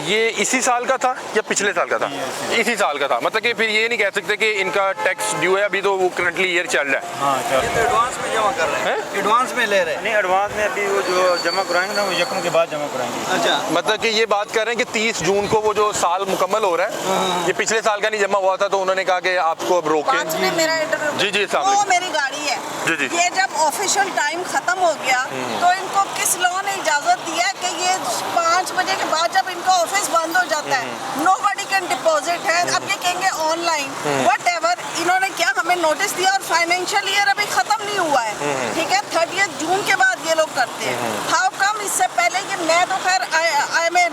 ये इसी साल का था या पिछले साल का था? इसी साल का था, मतलब कि फिर ये नहीं कह सकते कि इनका टैक्स ड्यू है, अभी तो वो करंटली ईयर चल रहा है। हाँ, ये तो एडवांस में जमा कर रहे हैं, एडवांस में ले रहे हैं। नहीं, एडवांस में अभी वो जो जमा कराएंगे ना, वो यकम के बाद जमा कराएंगे। अच्छा, मतलब कि ये बात कर रहे हैं कि 30 जून को वो जो साल मुकम्मल हो रहा है, ये पिछले साल का नहीं जमा हुआ था, तो उन्होंने कहा कि आपको अब रोके। में मेरा इंटरव्यू, जी जी, वो मेरी गाड़ी है। जी जी। ये जब ऑफिशियल टाइम खत्म हो गया तो इनको किस लॉ ने इजाजत दिया कि ये 5 बजे के बाद जब इनका ऑफिस बंद हो जाता है, नोबडी कैन डिपॉजिट है, अब ये कहेंगे ऑनलाइन व्हाटएवर। इन्होंने क्या हमें नोटिस दिया और फाइनेंशियल ईयर अभी खत्म नहीं हुआ है, ठीक है, 30 जून के बाद ये लोग करते हैं। हाउ कम इससे पहले ये, मैं तो खैर I am a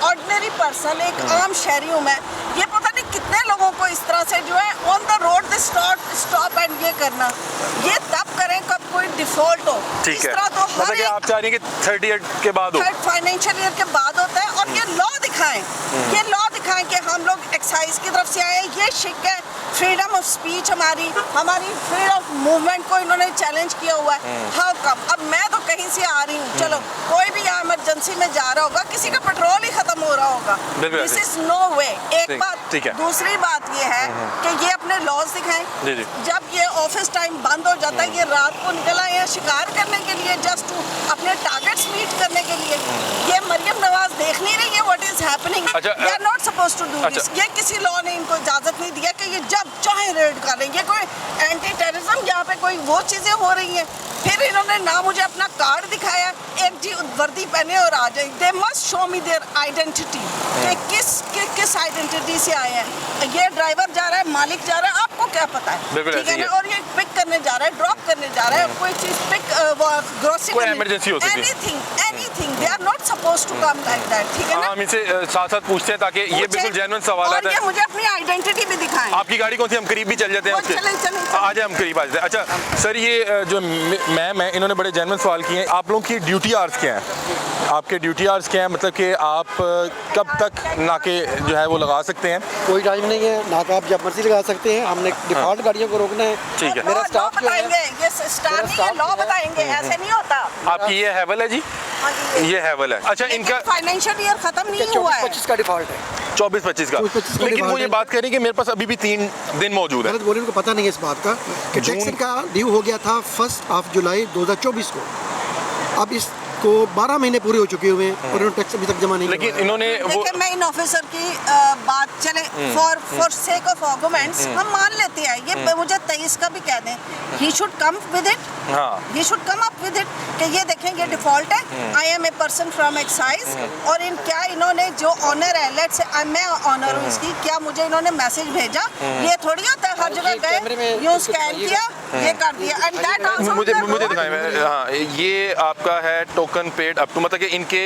ordinary person, एक आम शहरी हूँ मैं, ये पता नहीं कितने लोगों को इस तरह से जो है on the road they stop and ये करना, ये तब करें कब कोई डिफॉल्ट हो। ठीक इस है, तरह तो मतलब हर कि आप चाह रही हैं कि 38 के बाद हो। थर्ड फाइनेंशियल ईयर के बाद होता है। और ये लॉ दिखाएं, ये लॉ दिखाएं कि हम लोग एक्साइज की तरफ से आए हैं, ये शिक है। फ्रीडम ऑफ स्पीच हमारी फ्रीडम ऑफ मूवमेंट को इन्होंने चैलेंज किया हुआ है। How come? अब मैं तो कहीं से आ रही हूँ, चलो कोई भी यहाँ इमरजेंसी में जा रहा होगा, किसी का पेट्रोल ही खत्म हो रहा होगा। बिल्कुल दिस ऐसे। इज नो वे। एक बात। ठीक है। दूसरी बात ये है कि ये अपने लॉज दिखाएं। जी, जी। जब ये ऑफिस टाइम बंद हो जाता है, ये रात को निकल आए हैं शिकार करने के लिए, जस्ट टू अपने टारगेट्स मीट करने के लिए। ये मरियम नवाज देख नहीं रही है व्हाट इज हैपनिंग। अच्छा, they are not supposed to do अच्छा। दिस। ये किसी लॉ ने इनको इजाजत नहीं दिया कि ये जब चाहे रेड करें। ये कोई एंटी टेररिज्म यहाँ पे कोई वो चीजें हो रही हैं। फिर इन्होंने ना मुझे अपना कार्ड दिखाया, एक जी वर्दी पहने और आ जाए। They must show me their identity कि किस आइडेंटिटी से आए हैं। ये ड्राइवर जा रहा है, मालिक जा रहा है, आपको क्या पता है? बिल्कुल ठीक है ऐसे ही ना? और ये पिक करने जा रहा है, ड्रॉप करने जा रहा है, कोई चीज पिक ग्रोसरी कोई emergency हो सकती है। Anything they are not supposed to come like that. ठीक है ना? हम इनसे साथ साथ पूछते हैं ताकि ये पूछे। बिल्कुल जेन्युइन सवाल और है। ये मुझे अपनी आइडेंटिटी भी दिखाएं। आपकी गाड़ी कौन सी? हम करीब भी चल जाते हैं वो उसके। चलें, चलें, चलें। आ जाए, हम करीब आ जाते हैं। अच्छा सर, ये जो मैम है, इन्होंने बड़े जेन्युइन सवाल किए हैं। आप लोगों की ड्यूटी आवर्स क्या हैं? आपके ड्यूटी आवर्स क्या हैं? मतलब कि आप कब तक नाके जो है वो लगा सकते हैं? कोई टाइम नहीं है, नाका आप जब मर्जी लगा सकते हैं। हमने डिफॉल्ट गाड़ियों को रोकना है। ठीक है। मेरा लॉ स्टाफ जो है, बताएंगे, ये स्टाफ नहीं है, स्टाफ लॉ जो है। बताएंगे। ऐसे नहीं होता। आपकी ये हैवल है जी? हाँ जी, ये हैवल है। अच्छा, इनका फाइनेंशियल ईयर खत्म नहीं हुआ है। 24-25 का डिफॉल्ट है। 24-25 का। 24-25 का लेकिन वो डिफॉल्ट ये है। बात कह रही है कि मेरे पास अभी भी 3 दिन मौजूद है। गलत बोले, उनको पता नहीं है इस बात का कि टैक्स जून- इनका ड्यू हो गया था 1 जुलाई 2024 को। अब इसको 12 महीने पूरे हो चुके हुए हैं और इन्होंने टैक्स अभी तक जमा नहीं लेकिन करवाया। इन्होंने वो देखिए, मैं इन ऑफिसर की बात चले फॉर सेक ऑफ आर्गुमेंट्स हम मान लेते हैं। ये मुझे 23 का भी कह दें, he should come with it. हाँ। ये should come up with it कि ये देखें ये डिफॉल्ट है। I am a person from excise. और इन क्या इन्होंने जो ऑनर है, लेट्स से मैं ऑनर हूँ इसकी, क्या मुझे इन्होंने मैसेज भेजा? ये थोड़ी होता है हर जगह कैमरे गए, में यूँ इसको स्कैन दिखाइएगा। किया, ये कर दिया। एंड दैट आल्सो मुझे दिखाएं। हाँ, ये आपका है टोकन पेड अप टू, मतलब कि इनके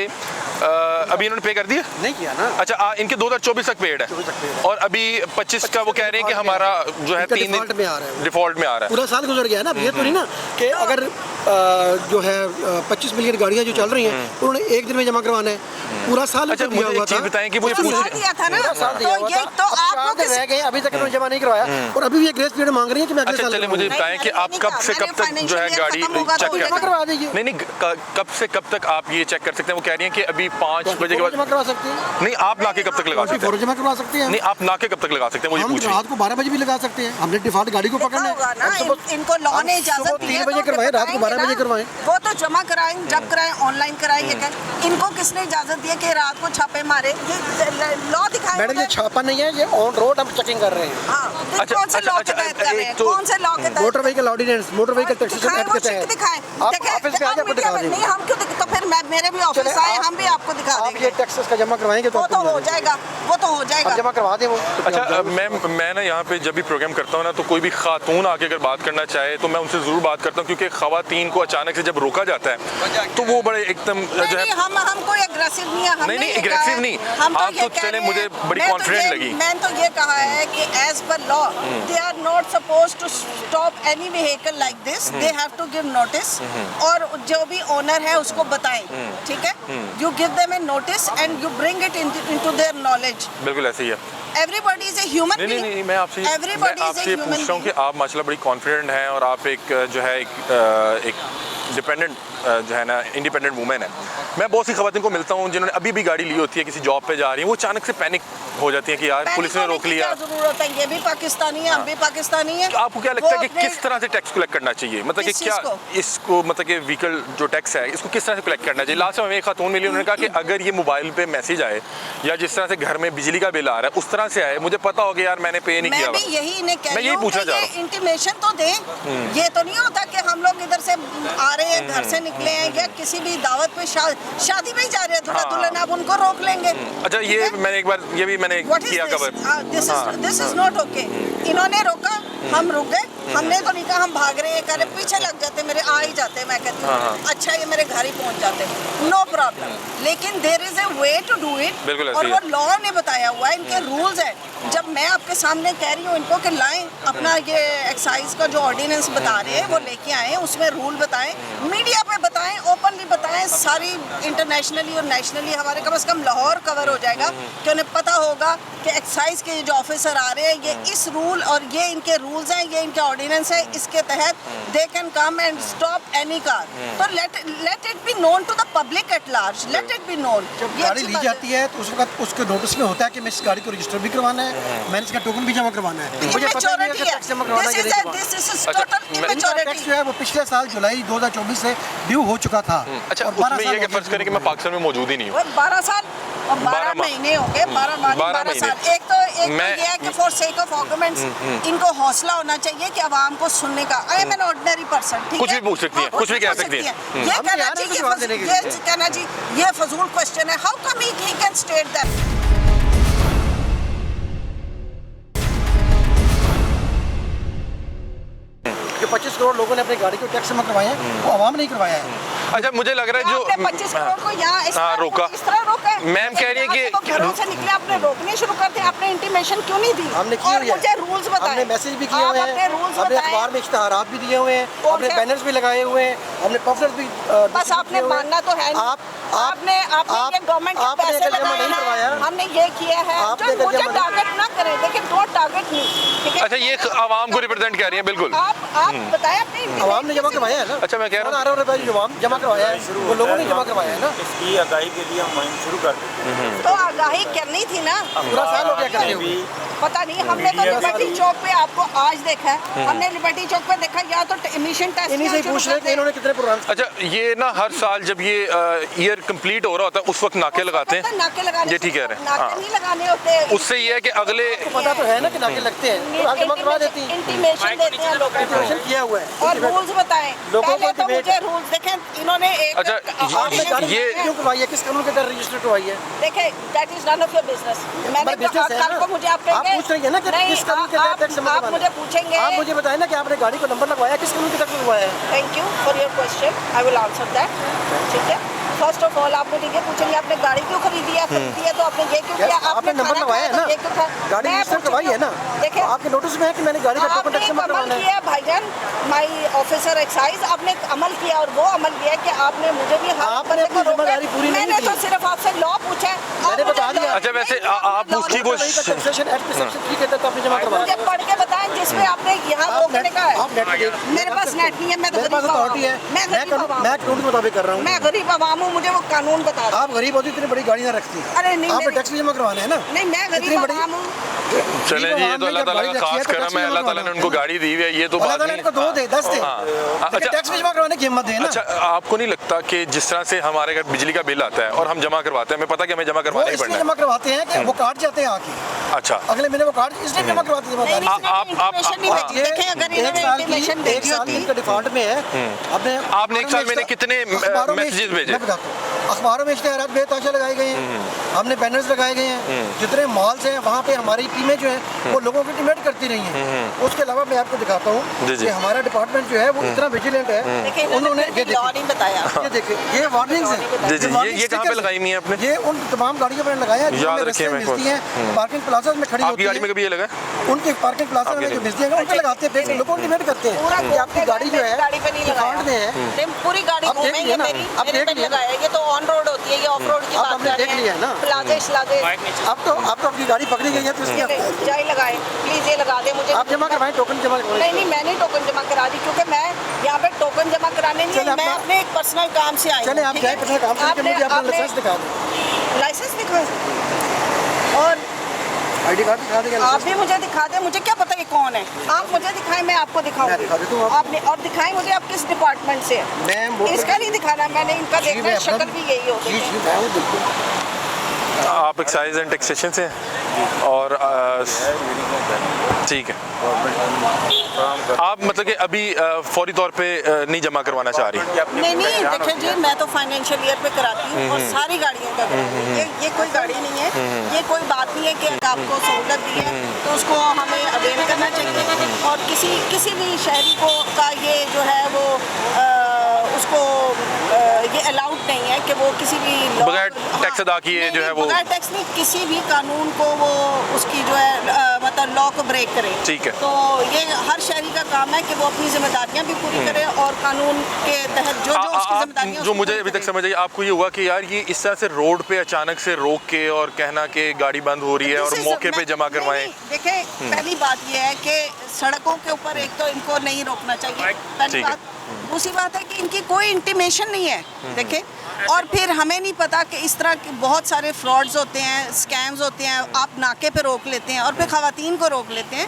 अभी इन्होंने पे कर दिया? नहीं किया ना। अच्छा, इनके 2024 तक पेड है। 24 तक paid है। और अभी 25 का वो कह रहे हैं कि हमारा जो है इनका 3 default में आ रहा है वो। डिफॉल्ट में आ रहा है। पूरा साल गुजर गया है ना। अब ये तो नहीं ना कि अगर जो है 25 मिलियन गाड़ियाँ जो चल रही हैं उन्होंने एक दिन में जमा करवाना है। पूरा साल अच्छा, उनको दिया मुझे हुआ एक चीज़ था। बताएं कि मुझे पूरा पूछ साल दिया था ना। पूरा साल दिया हुआ तो ये था। तो अब आप 4 लोग दिन रह गए, अभी तक इन्होंने जमा नहीं करवाया और अभी भी ये ग्रेस पीरियड मांग रही है कि मैं अगले अच्छा, साल चलिए मुझे करवाऊँ। बताएं कि आप कब से कब तक जो है गाड़ी चेक कर जमा करवा दीजिए। नहीं, कब से कब तक आप ये चेक कर सकते हैं? वो कह रही हैं कि अभी 5 बजे के फौरन जमा बाद। करवा सकते हैं। नहीं, आप नाके कब तक लगा सकते हैं? फौरन जमा करवा सकते हैं। नहीं, आप नाके कब तक लगा सकते हैं? मुझे हम पूछिए। रात को 12 बजे भी लगा सकते हैं। हमने डिफॉल्ट गाड़ी को पकड़ना होगा है। ना। हम सुबह- इनको लॉ ने हम इजाजत सुबह दी 3 है, बजे तो करवाएं, रात को 12 बताएंगे बजे ना। करवाएं। वो तो जमा कराएं, जब कराएं, ऑनलाइन कराएं। ये क्या इनको किसने इजाजत दी है कि रात को छापे मारे? ये लॉ दिखाएं मैडम, ये मुझे। छापा नहीं है, ये ऑन रोड हम चेकिंग कर रहे हैं। हाँ, तो अच्छा, कौन से अच्छा, लॉ के अच्छा, तहत कर रहे हैं? एक तो- कौन से लॉ के तहत? Motor vehicle ordinance, motor vehicle taxation दिखाएं, एक्ट वो के चिट तहत दिखाएं। आप देखें, ऑफिस पे आ जाए, आपको मीडिया दिखा में देंगे। नहीं, हम क्यों तो फिर मेरे भी ऑफिस चले, आए, आप- हम भी आपको दिखा आप देंगे। ये टैक्सेस का जमा करवाएंगे तो वो तो आपको हो मिल जाएगा। जाएगा, वो तो हो अब जाएगा। जमा करवा दें वो। अच्छा, मैं ना यहाँ पे जब भी प्रोग्राम करता हूँ ना, तो कोई भी खातून आके अगर बात करना चाहे तो मैं उनसे ज़रूर बात करता हूँ, क्योंकि खवातीन को अचानक से जब रोका जाता है तो वो बड़े एकदम जो नहीं, है। हम कोई एग्रेसिव नहीं है। हमने नहीं, ये aggressive कहा है, नहीं। हम आप ये तो कह चले, रहे मुझे हैं, बड़ी मैं तो confident ये- लगी। मैंने तो ये कहा है कि as per law they are not suppose to stop any vehicle like this. They have to give notice और जो भी ओनर है उसको बताएं। ठीक है, you give them a notice and you bring it into their knowledge. बिल्कुल ऐसे ही है। एवरीबॉडी इज ए ह्यूमन नहीं, नहीं, नहीं, मैं आपसे ये ह्यूमन पूछ रहा हूँ कि आप माशाल्लाह बड़ी कॉन्फिडेंट हैं और आप एक जो है एक डिपेंडेंट जो है ना इंडिपेंडेंट वुमेन है। मैं बहुत सी खवातीन को मिलता हूँ जिन्होंने अभी भी गाड़ी ली होती है, किसी जॉब पे जा रही है, वो अचानक से पैनिक हो जाती है कि यार पुलिस ने रोक लिया। क्या जरूरत है? ये भी पाकिस्तानी है, हम भी पाकिस्तानी है। तो आपको क्या लगता है कि किस तरह से टैक्स कलेक्ट करना चाहिए? मतलब कि किस क्या चीज़ को? इसको, मतलब कि व्हीकल जो टैक्स है इसको किस तरह से कलेक्ट करना चाहिए? लास्ट में हमें एक खातून मिली, उन्होंने कहा कि अगर ये मोबाइल पे मैसेज आए या जिस तरह से घर में बिजली का बिल आ रहा है उस तरह से आए, मुझे पता हो गया यार मैंने पे नहीं किया मैं भी यही इन्हें कह मैं रही यही हूँ पूछना कि चाह ये रहा हूँ। इंटीमेशन तो दें। ये तो नहीं होता कि हम लोग इधर से आ रहे हैं, घर से निकले हैं या किसी भी दावत पे शादी में ही जा रहे हैं, दूल्हा हाँ। दुल्हन, आप उनको रोक लेंगे। अच्छा, ये मैंने एक बार ये भी मैंने किया cover. This is not okay. इन्होंने रोका, हम रुक गए, हमने तो नहीं कहा हम भाग रहे हैं कर रहे, पीछे लग जाते, मेरे आ ही जाते, मैं कहती हूँ अच्छा ये मेरे घर ही पहुंच जाते, नो प्रॉब्लम। लेकिन there is a way to do it, बिल्कुल ऐसे और ही वो है। लॉ ने बताया हुआ है, इनके रूल्स है। जब मैं आपके सामने कह रही हूँ इनको कि लाएं अपना ये एक्साइज का जो ऑर्डिनेंस बता रहे हैं वो लेके आए, उसमें रूल बताएं, मीडिया पे बताएं, ओपनली बताएं, सारी इंटरनेशनली और नेशनली हमारे कम से कम लाहौर कवर हो जाएगा कि उन्हें पता होगा कि एक्साइज के जो ऑफिसर आ रहे हैं ये इस रूल और ये इनके रूल्स हैं, ये इनके ऑर्डिनेंस है, इसके तहत they can come and stop any car. तो let it be known to the public at large, let it be known. जब गाड़ी ली जाती है तो उस वक्त उसके नोटिस में होता है कि मैं इस गाड़ी को रजिस्टर भी करवाना है, मैंने इसका टोकन भी जमा करवाना है। मुझे पता नहीं है कि टैक्स जमा करवाना है या नहीं करवाना। इनका टैक्स जो है वो पिछले साल जुलाई 2024 से ड्यू हो चुका था। अच्छा, और 12 उसमें साल ये कि हो फर्ज गए करें कि मैं पाकिस्तान में मौजूद ही नहीं हूँ, 12 साल और 12 माह। महीने हो गए, 12 साल। एक तो ये है कि फॉर सेक ऑफ आर्गुमेंट्स इनको हौसला होना चाहिए कि आवाम को सुनने का। I am an ordinary person, ठीक कुछ है, भी पूछ सकती हैं, कुछ भी कह सकती हैं। ये हम कहना तैयार हैं चाहिए, जवाब देने के लिए। ये कहना चाहिए ये फजूल क्वेश्चन है। How come he can state that? जो 25 करोड़ लोगों ने अपनी गाड़ी को टैक्स जमा करवाए हैं वो आवाम नहीं करवाया है। अच्छा, मुझे लग रहा है आपने जो 25 करोड़ को यहाँ इस हाँ, तरह रोका। इस तरह रोका है। मैम कह रही है कि यहाँ से वो घरों से निकले, आपने रोकने शुरू कर दिया, आपने इंटीमेशन क्यों नहीं दी? हमने की और हुई है। मुझे रूल्स बताएं। हमने मैसेज भी किए आप हुए अपने हैं, रूल्स हमने बताएं। अखबार में इश्तहारात भी दिए हुए हैं, कौन हमने से? बैनर्स भी लगाए हुए हैं, हमने पम्फलेट्स भी बस आपने मानना तो है नहीं। आपने ये गवर्नमेंट के आपने पैसे अगर जमा नहीं लगाए करवाया, हैं, हमने ये किया है, आपने जो अगर मुझे जमा नहीं- टारगेट ना करें, देखिए डोंट टारगेट मी, ठीक है? अच्छा, ये आवाम को रिप्रेजेंट कर रही है, बिल्कुल। आप बताएं अपने आवाम ने जमा करवाया है ना। अच्छा, मैं कह रहा हूँ- आ रहा हूँ भाई, आवाम जमा करवाया है, वो लोगों ने जमा करवाया है ना। इसकी आगाही के लिए हम मुहिम शुरू कर देते हैं। तो आगाही करनी थी ना। पूरा साल हो गया करते हुए। पता नहीं, हमने तो लिबर्टी चौक पे आपको आज देखा है, हमने लिबर्टी चौक पे देखा, या तो इमिशन टेस्ट इन्हीं से ही पूछ रहे हैं कि इन्होंने कितने प्रोग्राम। अच्छा, ये ना हर साल जब ये ईयर कंप्लीट हो रहा होता है उस वक्त नाके लगाते हैं, नाके लगाने ये ठीक कह रहे हैं। नाके हाँ। नहीं लगाने होते। उससे ये है कि अगले पता तो है ना कि नाके लगते हैं, तो आप जमा करवा देती हैं। इंटीमेशन देते हैं लोगों को इंटीमेशन किया हुआ है और रूल्स बताएं। लोगों को पहले तो intimate- मुझे रूल्स देखें, इन्होंने एक अच्छा, आपने गाड़ी ये- क्यों करवाई है, किस कानून के तहत रजिस्टर करवाई है? देखे, that is none of your business. मैंने हमारा business है कल ना। को मुझे आप आप पूछ रही है ना कि किस कानून के तहत टैक्स जमा आप करवाना है? मुझे पूछेंगे। आप मुझे बताएं ना कि आपने गाड़ी को नंबर लगवाया, किस कानून के तहत लगवाया है? Thank you for your question, I will answer that, ठीक है। फर्स्ट ऑफ ऑल आप मुझे ये पूछेंगे आपने गाड़ी क्यों खरीदी है तो आपने ये क्यों किया? आपने नंबर खाना लगवाया है खाया ना, तो ये क्यों खाया? गाड़ी मैं रजिस्टर पूछ करवाई रही है ना, हूँ। देखिए, तो आपके नोटिस में है कि मैंने गाड़ी का टोकन आपने टैक्स एक जमा अमल करवाना है। किया भाईजान, माई ऑफिसर एक्साइज, आपने एक अमल किया और वो अमल किया है कि आपने मुझे भी हर आपने बंदे को अपनी रोका है। जिम्मेदारी पूरी नहीं मैंने की। तो सिर्फ आपसे लॉ पूछा है। मैंने आप बता मुझे दिया। law- अच्छा, वैसे नहीं, आप law उसकी नहीं वो- बताइए। टैक्सेशन एक्ट के सेक्शन 3 के तहत आपने जमा करवाना मुझे है। पढ़ के बताएं जिसमें आपने यहाँ रोकने का है। आप नेट पे देख- मेरे पास नेट नहीं है, मैं तो मेरे पास गरीब अथॉरिटी है, आवाम हूँ। मैं गरीब आवाम मैं कानून के मुताबिक कर रहा हूँ। मैं गरीब आवाम हूँ, मुझे वो कानून बता दो। आप गरीब होती इतनी बड़ी गाड़ी ना रखती। अरे नहीं, आपने मेरी- टैक्स भी जमा करवाना है ना। नहीं, मैं इतनी गरीब बड़ी- आवाम हूँ। चले जी, ये तो अल्लाह ताला का खास करम है, अल्लाह ताला ने उनको गाड़ी दी हुई है, ये तो अल्लाह बात ताला नहीं। इनको 2 दे 10 दे, हाँ। लेकिन अच्छा, टैक्स भी जमा करवाने की हिम्मत दे ना। अच्छा, आपको नहीं लगता कि जिस तरह से हमारे घर बिजली का बिल आता है और हम जमा करवाते हैं, हमें पता है कि हमें जमा वो करवाना ही इसलिए पड़ना जमा करवाते हैं कि वो काट जाते हैं आके, है। अच्छा, अगले महीने वो काट इसलिए जमा करवाते हैं जिम्मेदारी। इंफॉर्मेशन नहीं भेजी। देखें, अगर इन्होंने इंफॉर्मेशन एक भेजी साल होती इनका डिफॉल्ट में है। आपने एक साल में कितने अखबारों में मैसेजेस भेजे? मैं बताता हूँ, अखबारों में इश्तेहारात बेताशा लगाए गए हैं, हमने बैनर्स लगाए गए हैं, जितने मॉल्स हैं वहाँ पे हमारी टीमें जो हैं वो लोगों को इंटीमेट करती रही हैं। उसके अलावा मैं आपको दिखाता हूँ जी, जी। कि हमारा डिपार्टमेंट जो है वो इतना विजिलेंट है। देखिए, उन्होंने ये लॉ नहीं बताया। ये देखिए, ये वार्निंग्स हैं। जी, जी, warning ये कहाँ पे stickers लगाई हुई हैं आपने? ये उन तमाम गाड़ियों पर लगाया है जो याद हमें रखिए, रस्ते में मेरे को। मिलती हैं, पार्किंग प्लाजा में खड़ी आपकी होती गाड़ी में है, कभी ये लगा? उनके पार्किंग प्लाजा में जो मिलती है उन पे लगाते हैं, फिर लोगों को इंटीमेट करते पूरा हैं कि आपकी गाड़ी जो है गाड़ी पे नहीं लगाया। डिफॉल्ट में है। नहीं, पूरी गाड़ी अब देख घूमेंगे लिया ना, मेरी, अब मेरे देख पे लिया ना। लगाया। ये तो ऑन रोड होती है, ये ऑफ रोड की अब बात आपने कर रहे देख लिया है ना। प्लाजे श्लाजे अब तो आपकी गाड़ी पकड़ी गई है तो इसकी जाए लगाए, प्लीज ये लगा दे मुझे। आप जमा करवाएं, टोकन जमा नहीं करवाएं। नहीं, मैंने टोकन जमा करा दी क्योंकि मैं यहाँ पे टोकन जमा कराने नहीं चले आई, मैं अपना- अपने एक पर्सनल काम से आई चले हूँ, आप ठीक जाए है? अपना काम करके मुझे अपना लाइसेंस दिखा दो। लाइसेंस दिखा और आईडी कार्ड दिखा देंगे। आप भी मुझे दिखा दें, मुझे क्या पता ये कौन है। आप मुझे दिखाएं, मैं आपको मैं दिखा देता हूँ दिखाऊंगी। आपको। आपने और दिखाएं मुझे आप किस डिपार्टमेंट से हैं। मैं मोटर- इसका नहीं दिखाना, मैंने इनका जी, देखना है, मैं अपना- शक्ल भी यही होती जी है। जी मैं हूँ बिल्कुल। आप एक्साइज एंड टैक्सेशन से हैं? और ठीक है, आप मतलब कि अभी फौरी तौर पे नहीं जमा करवाना चाह रही? नहीं देखिए जी, मैं तो फाइनेंशियल ईयर पे कराती हूँ और सारी गाड़ियों का कराती हूँ। ये कोई गाड़ी नहीं है, ये कोई बात नहीं है कि अगर आपको सहूलत दी है तो उसको हमें अवेल करना चाहिए। और किसी भी शहरी को का ये जो है वो उसको ये अलाउड नहीं है कि वो किसी भी बगैर टैक्स अदा किए जो है वो बगैर टैक्स नहीं, किसी भी कानून को वो उसकी जो है मतलब लॉ को ब्रेक करे। ठीक है। तो ये हर शहरी का काम है कि वो अपनी जिम्मेदारियां भी पूरी करे और कानून के तहत जो उसकी जिम्मेदारियां जो मुझे अभी तक समझ आई, आपको ये हुआ कि यार ये इस तरह से रोड पे अचानक से रोक के और कहना कि गाड़ी बंद हो रही है और मौके पे जमा करवाएं। देखिए पहली बात ये है कि सड़कों के ऊपर एक तो इनको नहीं रोकना चाहिए, पहली बात। दूसरी बात है कि इनकी कोई इंटीमेशन नहीं है, देखें। और फिर हमें नहीं पता कि इस तरह के बहुत सारे फ्रॉड्स होते हैं, स्कैम्स होते हैं, आप नाके पे रोक लेते हैं और फिर खवातीन को रोक लेते हैं,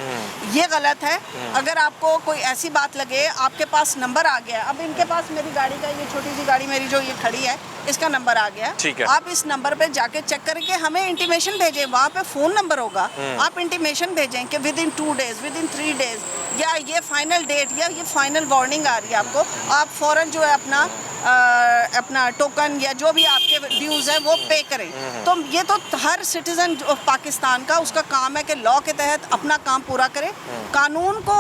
ये गलत है। अगर आपको कोई ऐसी बात लगे, आपके पास नंबर आ गया, अब इनके पास मेरी गाड़ी का ये छोटी सी गाड़ी मेरी जो ये खड़ी है इसका नंबर आ गया, ठीक है। आप इस नंबर पे जाके चेक करके हमें इंटीमेशन भेजें, वहाँ पे फ़ोन नंबर होगा, आप इंटीमेशन भेजें कि with in 2 days, with in 3 days, या ये फाइनल डेट या ये फाइनल वार्निंग आ रही है आपको, आप फ़ौरन जो है अपना टोकन या जो भी आपके ड्यूज़ है वो पे करें। तो ये तो हर सिटीज़न पाकिस्तान का उसका काम है कि लॉ के तहत अपना काम पूरा करे, कानून को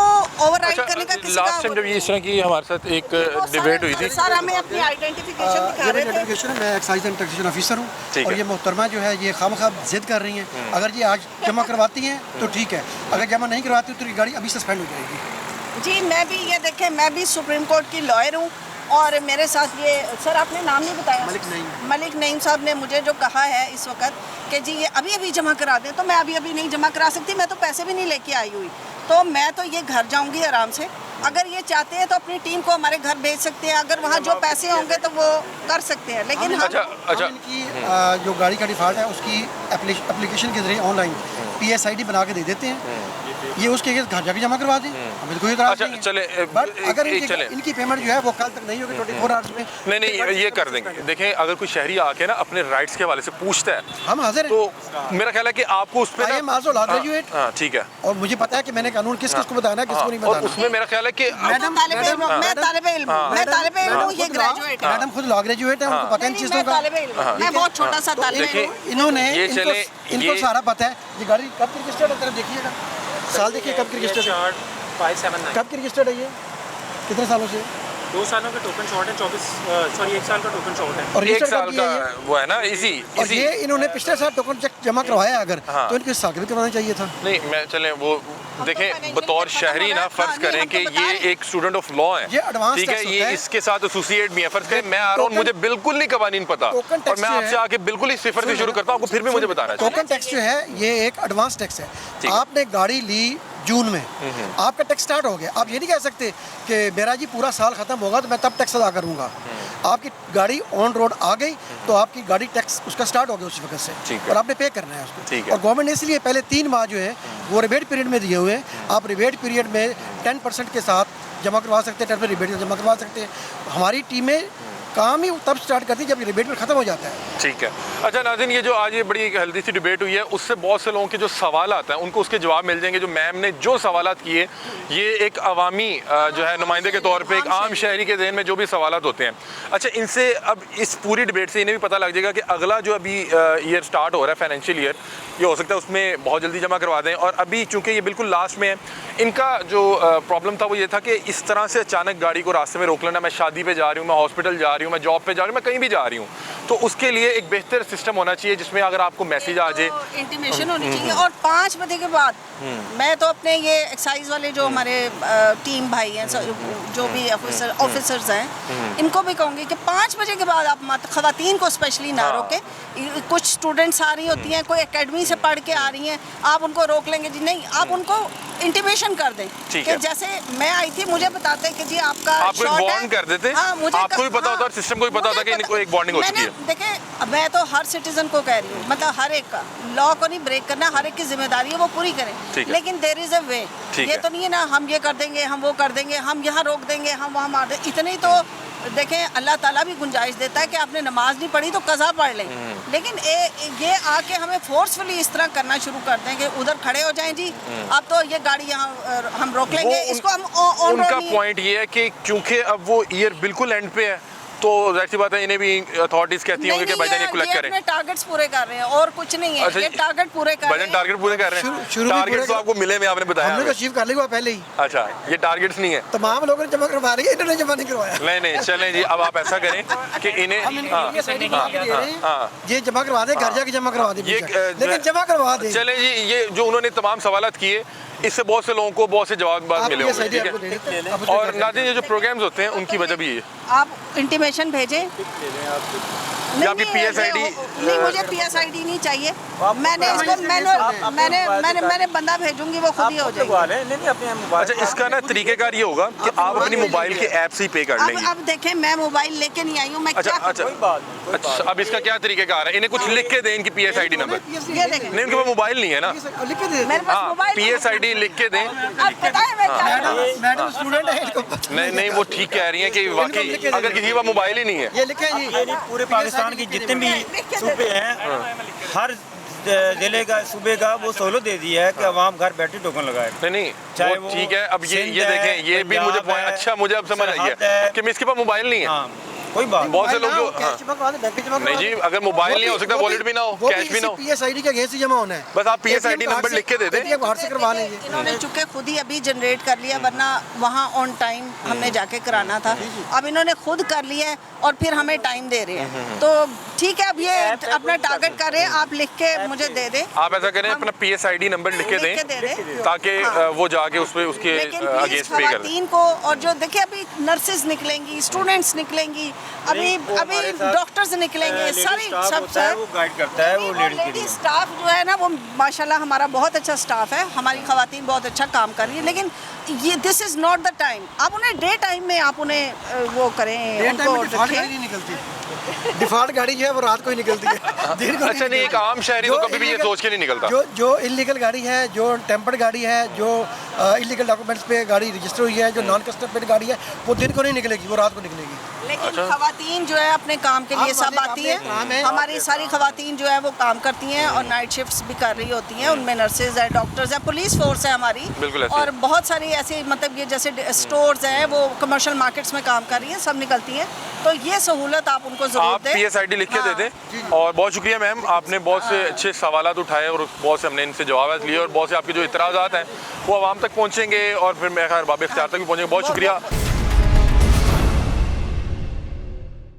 ओवरराइड करने का किसी लास्ट टाइम का। जब ये इस तरह की हमारे साथ एक डिबेट हुई थी, सर हमें अपनी आइडेंटिफिकेशन दिखा ये रहे मेरी थे। आइडेंटिफिकेशन है, मैं एक्साइज एंड टैक्सेशन ऑफिसर हूँ। ठीक और है। ये मोहतरमा जो है ये खामखा जिद कर रही हैं, अगर ये आज जमा करवाती हैं तो ठीक है, अगर जमा नहीं करवाती तो ये गाड़ी अभी सस्पेंड हो जाएगी। जी मैं भी ये देखें, मैं भी सुप्रीम कोर्ट की लॉयर हूँ और मेरे साथ ये सर आपने नाम नहीं बताया, मलिक नईम साहब ने मुझे जो कहा है इस वक्त कि जी ये अभी जमा करा दें, तो मैं अभी नहीं जमा करा सकती, मैं तो पैसे भी नहीं लेके आई हुई, तो मैं तो ये घर जाऊंगी आराम से। अगर ये चाहते हैं तो अपनी टीम को हमारे घर भेज सकते हैं, अगर वहाँ जो पैसे होंगे तो वो कर सकते हैं, लेकिन हम अच्छा इनकी जो गाड़ी का डिफ़ॉल्ट है उसकी एप्लीकेशन के जरिए ऑनलाइन PSID बना के दे देते हैं, ये उसके घर जाके जमा करवा दें, हमें कोई इतराज़ नहीं है। चले बट अगर चले इनकी पेमेंट जो है वो कल तक नहीं होगी 24 आवर्स में। नहीं ये कर देंगे। देखें अगर कोई शहरी आके ना अपने राइट्स के हवाले से पूछता है, हम हाजिर हैं। तो मेरा ख्याल है कि आपको उस पे I am also law graduate। हाँ ठीक है, और मुझे पता है कि मैंने कानून किस को बताना है, किसको नहीं और बताना। उसमें मेरा ख्याल है कि मैं तालिबे इल्म हूँ, ये ग्रेजुएट है। मैडम खुद लॉ ग्रेजुएट है, उनको पता है इन चीज़ों का। मैं बहुत छोटा सा तालिबे हूँ। इन्होंने ये चले इनको सारा पता है। ये गाड़ी कब की रजिस्टर्ड है, तरफ देखिएगा, साल देखिए कब की रजिस्टर्ड है, 579 कब की रजिस्टर्ड है, ये कितने सालों से, 2 सालों का टोकन शॉर्ट है, 1 साल का टोकन शॉर्ट है। और एक रजिस्टर्ड साल कब का किया है ये? वो है ना इसी और ये इन्होंने पिछले साल टोकन चेक जमा करवाया अगर, हाँ। तो इनको इस साल भी करवाना चाहिए था। नहीं मैं चले वो देखें बतौर शहरी ना फर्ज करें कि ये एक स्टूडेंट ऑफ लॉ है, ये advance ठीक है, tax ये होता है। इसके साथ एसोसिएट भी है, फर्ज करें मैं आ रहा हूँ, मुझे बिल्कुल नहीं कवानीन पता टोकन और टैक्स मैं जो आपसे है- आके बिल्कुल ही सिफर से शुरू करता हूँ, आपको फिर भी मुझे बताना चाहिए। टोकन टैक्स जो है ये एक एडवांस टैक्स है। ठीक है। आपने गाड़ी ली जून में, आपका टैक्स स्टार्ट हो गया, आप ये नहीं कह सकते कि मेरा जी पूरा साल खत्म होगा तो मैं तब टैक्स अदा करूंगा। आपकी गाड़ी ऑन रोड आ गई तो आपकी गाड़ी टैक्स उसका स्टार्ट हो गया उस वक्त से, ठीक है। और आपने पे करना है उसको। ठीक है। और गवर्नमेंट ने इसलिए पहले 3 माह जो है वो रिबेट पीरियड में दिए हुए हैं, आप रिबेट पीरियड में 10% के साथ जमा करवा सकते हैं, 10% रिबेट जमा करवा सकते हैं। हमारी टीमें काम ही तब स्टार्ट करती है जब रिबेट में ख़त्म हो जाता है। ठीक है। अच्छा नाज़रीन, ये जो आज ये बड़ी एक हेल्दी सी डिबेट हुई है, उससे बहुत से लोगों के जो सवाल आते हैं उनको उसके जवाब मिल जाएंगे। जो मैम ने जो सवाल किए, ये एक अवामी जो है नुमाइंदे के तौर पे एक आम शहरी के ज़हन में जो भी सवाल होते हैं, अच्छा इनसे अब इस पूरी डिबेट से इन्हें भी पता लग जाएगा कि अगला जो अभी ईयर स्टार्ट हो रहा है फाइनेंशियल ईयर, ये हो सकता है उसमें बहुत जल्दी जमा करवा दें। और अभी चूँकि ये बिल्कुल लास्ट में है, इनका जो प्रॉब्लम था वो ये था कि इस तरह से अचानक गाड़ी को रास्ते में रोक लेना, मैं शादी पे जा रही हूँ, मैं हॉस्पिटल जा रही हूँ, मैं जॉब पे जा रही हूँ, मैं कहीं भी जा रही हूँ, तो उसके लिए एक बेहतर सिस्टम होना चाहिए जिसमें अगर आपको मैसेज आ जाए, इंटीमेशन होनी चाहिए। और 5 बजे के बाद मैं तो अपने ये एक्साइज वाले जो हमारे टीम भाई हैं, जो भी ऑफिसर्स हैं, इनको भी कहूँगी कि 5 बजे के बाद आप मत, खवातीन को स्पेशली ना रोके। कुछ स्टूडेंट्स आ रही होती हैं, कोई एकेडमी से पढ़ के आ रही हैं, आप उनको रोक लेंगे जी, नहीं, आप उनको इंटीमेशन कर दें कि जैसे मैं आई थी, मुझे बताते कि जी आपका आपको एक वार्न कर देते, आपको भी पता होता है, सिस्टम को भी पता होता है कि इनको एक वार्निंग हो चुकी है। देखिए मैं तो हर सिटीजन को कह रही हूँ, मतलब हर एक का लॉ को नहीं ब्रेक करना, हर एक की जिम्मेदारी है वो पूरी करें, लेकिन देयर इज अ वे। ये तो नहीं है ना हम ये कर देंगे, हम वो कर देंगे, हम यहाँ रोक देंगे, हम वहाँ मार देंगे, इतनी तो देखें अल्लाह ताला भी गुंजाइश देता है कि आपने नमाज नहीं पढ़ी तो कज़ा पढ़ लें, लेकिन ये आके हमें फोर्सफुली इस तरह करना शुरू कर दें कि उधर खड़े हो जाएं जी, अब तो ये गाड़ी यहाँ हम रोक लेंगे, इसको हम ऑन उनका पॉइंट ये है कि क्योंकि अब वो ईयर बिल्कुल एंड पे है, तो जाहिर सी बात है इन्हें भी अथॉरिटीज कहती होंगी कि भाईजान ये कलेक्ट करें। अपने टारगेट्स पूरे कर रहे हैं और कुछ नहीं है। अच्छा, ये टारगेट पूरे कर रहे भाईजान हैं। टारगेट पूरे कर रहे हैं। शुरू में टारगेट पूरे तो आपको मिले में आपने बताया हमने तो हमें। अचीव कर लिया पहले ही। अच्छा, ये टारगेट्स नहीं है। तमाम लोगों ने जमा करवा लिया, इन्होंने जमा नहीं करवाया। नहीं चलें जी, अब आप ऐसा करें कि इन्हें ये जमा करवा दे, घर जाके जमा करवा दे, ये लेकिन जमा करवा दे। चलें जी, ये जो उन्होंने तमाम सवालात किए, इससे बहुत से लोगों को बहुत से जवाब आप मिले ये होंगे, सही ठीक आपको दे देते हैं। है। आप उसको और कर नाज़रीन, ये जो प्रोग्राम्स होते हैं उनकी वजह भी है। आप इंटीमेशन भेजें। या आपकी PSID नहीं, मुझे PSID नहीं चाहिए। मैंने इसको मैंने बंदा भेजूंगी, वो खुद ही हो जाएगी। अच्छा, इसका ना तरीकेकार ये होगा कि आप अपनी मोबाइल के ऐप से ही पे कर लेंगे। अब देखें, मैं मोबाइल लेके नहीं आई हूँ, मैं अच्छा क्या अच्छा, अब इसका क्या तरीकेकार है? इन्हें कुछ लिख के दें इनकी PSID नंबर। ये देखें, नहीं, उनके पास मोबाइल नहीं है ना। लिख के दे। मेरे पास हाँ, मोबाइल PSID लिख के दें। अब पता है मैं क्या करूँ? मैडम स्टूडेंट है, इनको पता नहीं, वो ठीक कह रही हैं कि वाकई अगर किसी के पास मोबाइल ही नहीं है। ये लिखे जी। पूरे पाकिस्तान की जितने भी सूबे हैं, हर जिले का सूबे का वो सहूलत दे दी है कि अवाम घर बैठे टोकन लगाए। नहीं चाहे वो वो ठीक है। अब ये सिंध है, देखें, ये भी मुझे पंजाब है, अच्छा, मुझे अब समझ आई सरहद है है। कि इसके पास मोबाइल नहीं है। हाँ, कोई बात बहुत से लोग जो कैश जमा करवा दे, बैंक में जमा करवा नहीं दे। जी, अगर मोबाइल नहीं हो सकता, वॉलेट भी ना हो, कैश भी ना हो, PSID के अगेंस्ट ही जमा होना है। बस आप PSID नंबर लिख के दे दें। ATM बाहर से करवा लेंगे। इन्होंने चुके खुद ही अभी जनरेट कर लिया, वरना वहाँ ऑन टाइम हमने जाके कराना था। अब इन्होंने खुद कर लिया है और फिर हमें टाइम दे रहे हैं, तो ठीक है। अब ये अपना टारगेट कर रहे हैं, आप लिख के मुझे दे दें। आप ऐसा करें, अपना PSID नंबर लिख के लिख के दे दें, दें। ताकि हाँ। वो जाके उस पे उसके लेकिन प्लीज अगेंस्ट पे कर दें। खवातीन को, और जो देखिए अभी नर्सेज निकलेंगी, स्टूडेंट्स निकलेंगी, अभी डॉक्टर्स निकलेंगे, सारी सब वो गाइड करता है, वो लेडी के लेडी लिए। स्टाफ जो है ना, वो माशाल्लाह हमारा बहुत अच्छा स्टाफ है, हमारी खवातीन बहुत अच्छा काम कर रही है, लेकिन ये this is not the time. आप उन्हें डे टाइम में आप उन्हें वो करें, उनको डिफॉल्ट रखें। गाड़ी नहीं निकलती। डिफॉल्ट गाड़ी जो है वो रात को ही निकलती है, दिन को अच्छा नहीं, एक आम शहरी तो कभी भी ये सोच के नहीं निकलता। जो इलीगल गाड़ी है, जो टेम्पर्ड गाड़ी है, जो इलीगल डॉक्यूमेंट्स पे गाड़ी रजिस्टर हुई है, जो नॉन कस्टम पेड गाड़ी है, वो दिन को नहीं निकलेगी, वो रात को निकलेगी। लेकिन खवातीन जो है अपने काम के लिए सब आती है। हमारी सारी खवातीन जो है वो काम करती हैं और नाइट शिफ्ट्स भी कर रही होती हैं। उनमें नर्सेज है, डॉक्टर्स है, पुलिस फोर्स है हमारी, बिल्कुल ऐसे। और बहुत सारी ऐसी मतलब ये जैसे स्टोर्स हैं, वो कमर्शियल मार्केट्स में काम कर रही हैं, सब निकलती हैं। तो ये सहूलत आप उनको जरूर आप दें। PSID लिख के दे दें। और बहुत शुक्रिया मैम, आपने बहुत से अच्छे सवालात उठाए और बहुत से हमने इनसे जवाब लिए, और बहुत से आपके जो इतराज़ात हैं वो आवाम तक पहुँचेंगे और फिर मैं खैर बाब इख्तियार तक भी पहुँचेंगे। बहुत शुक्रिया।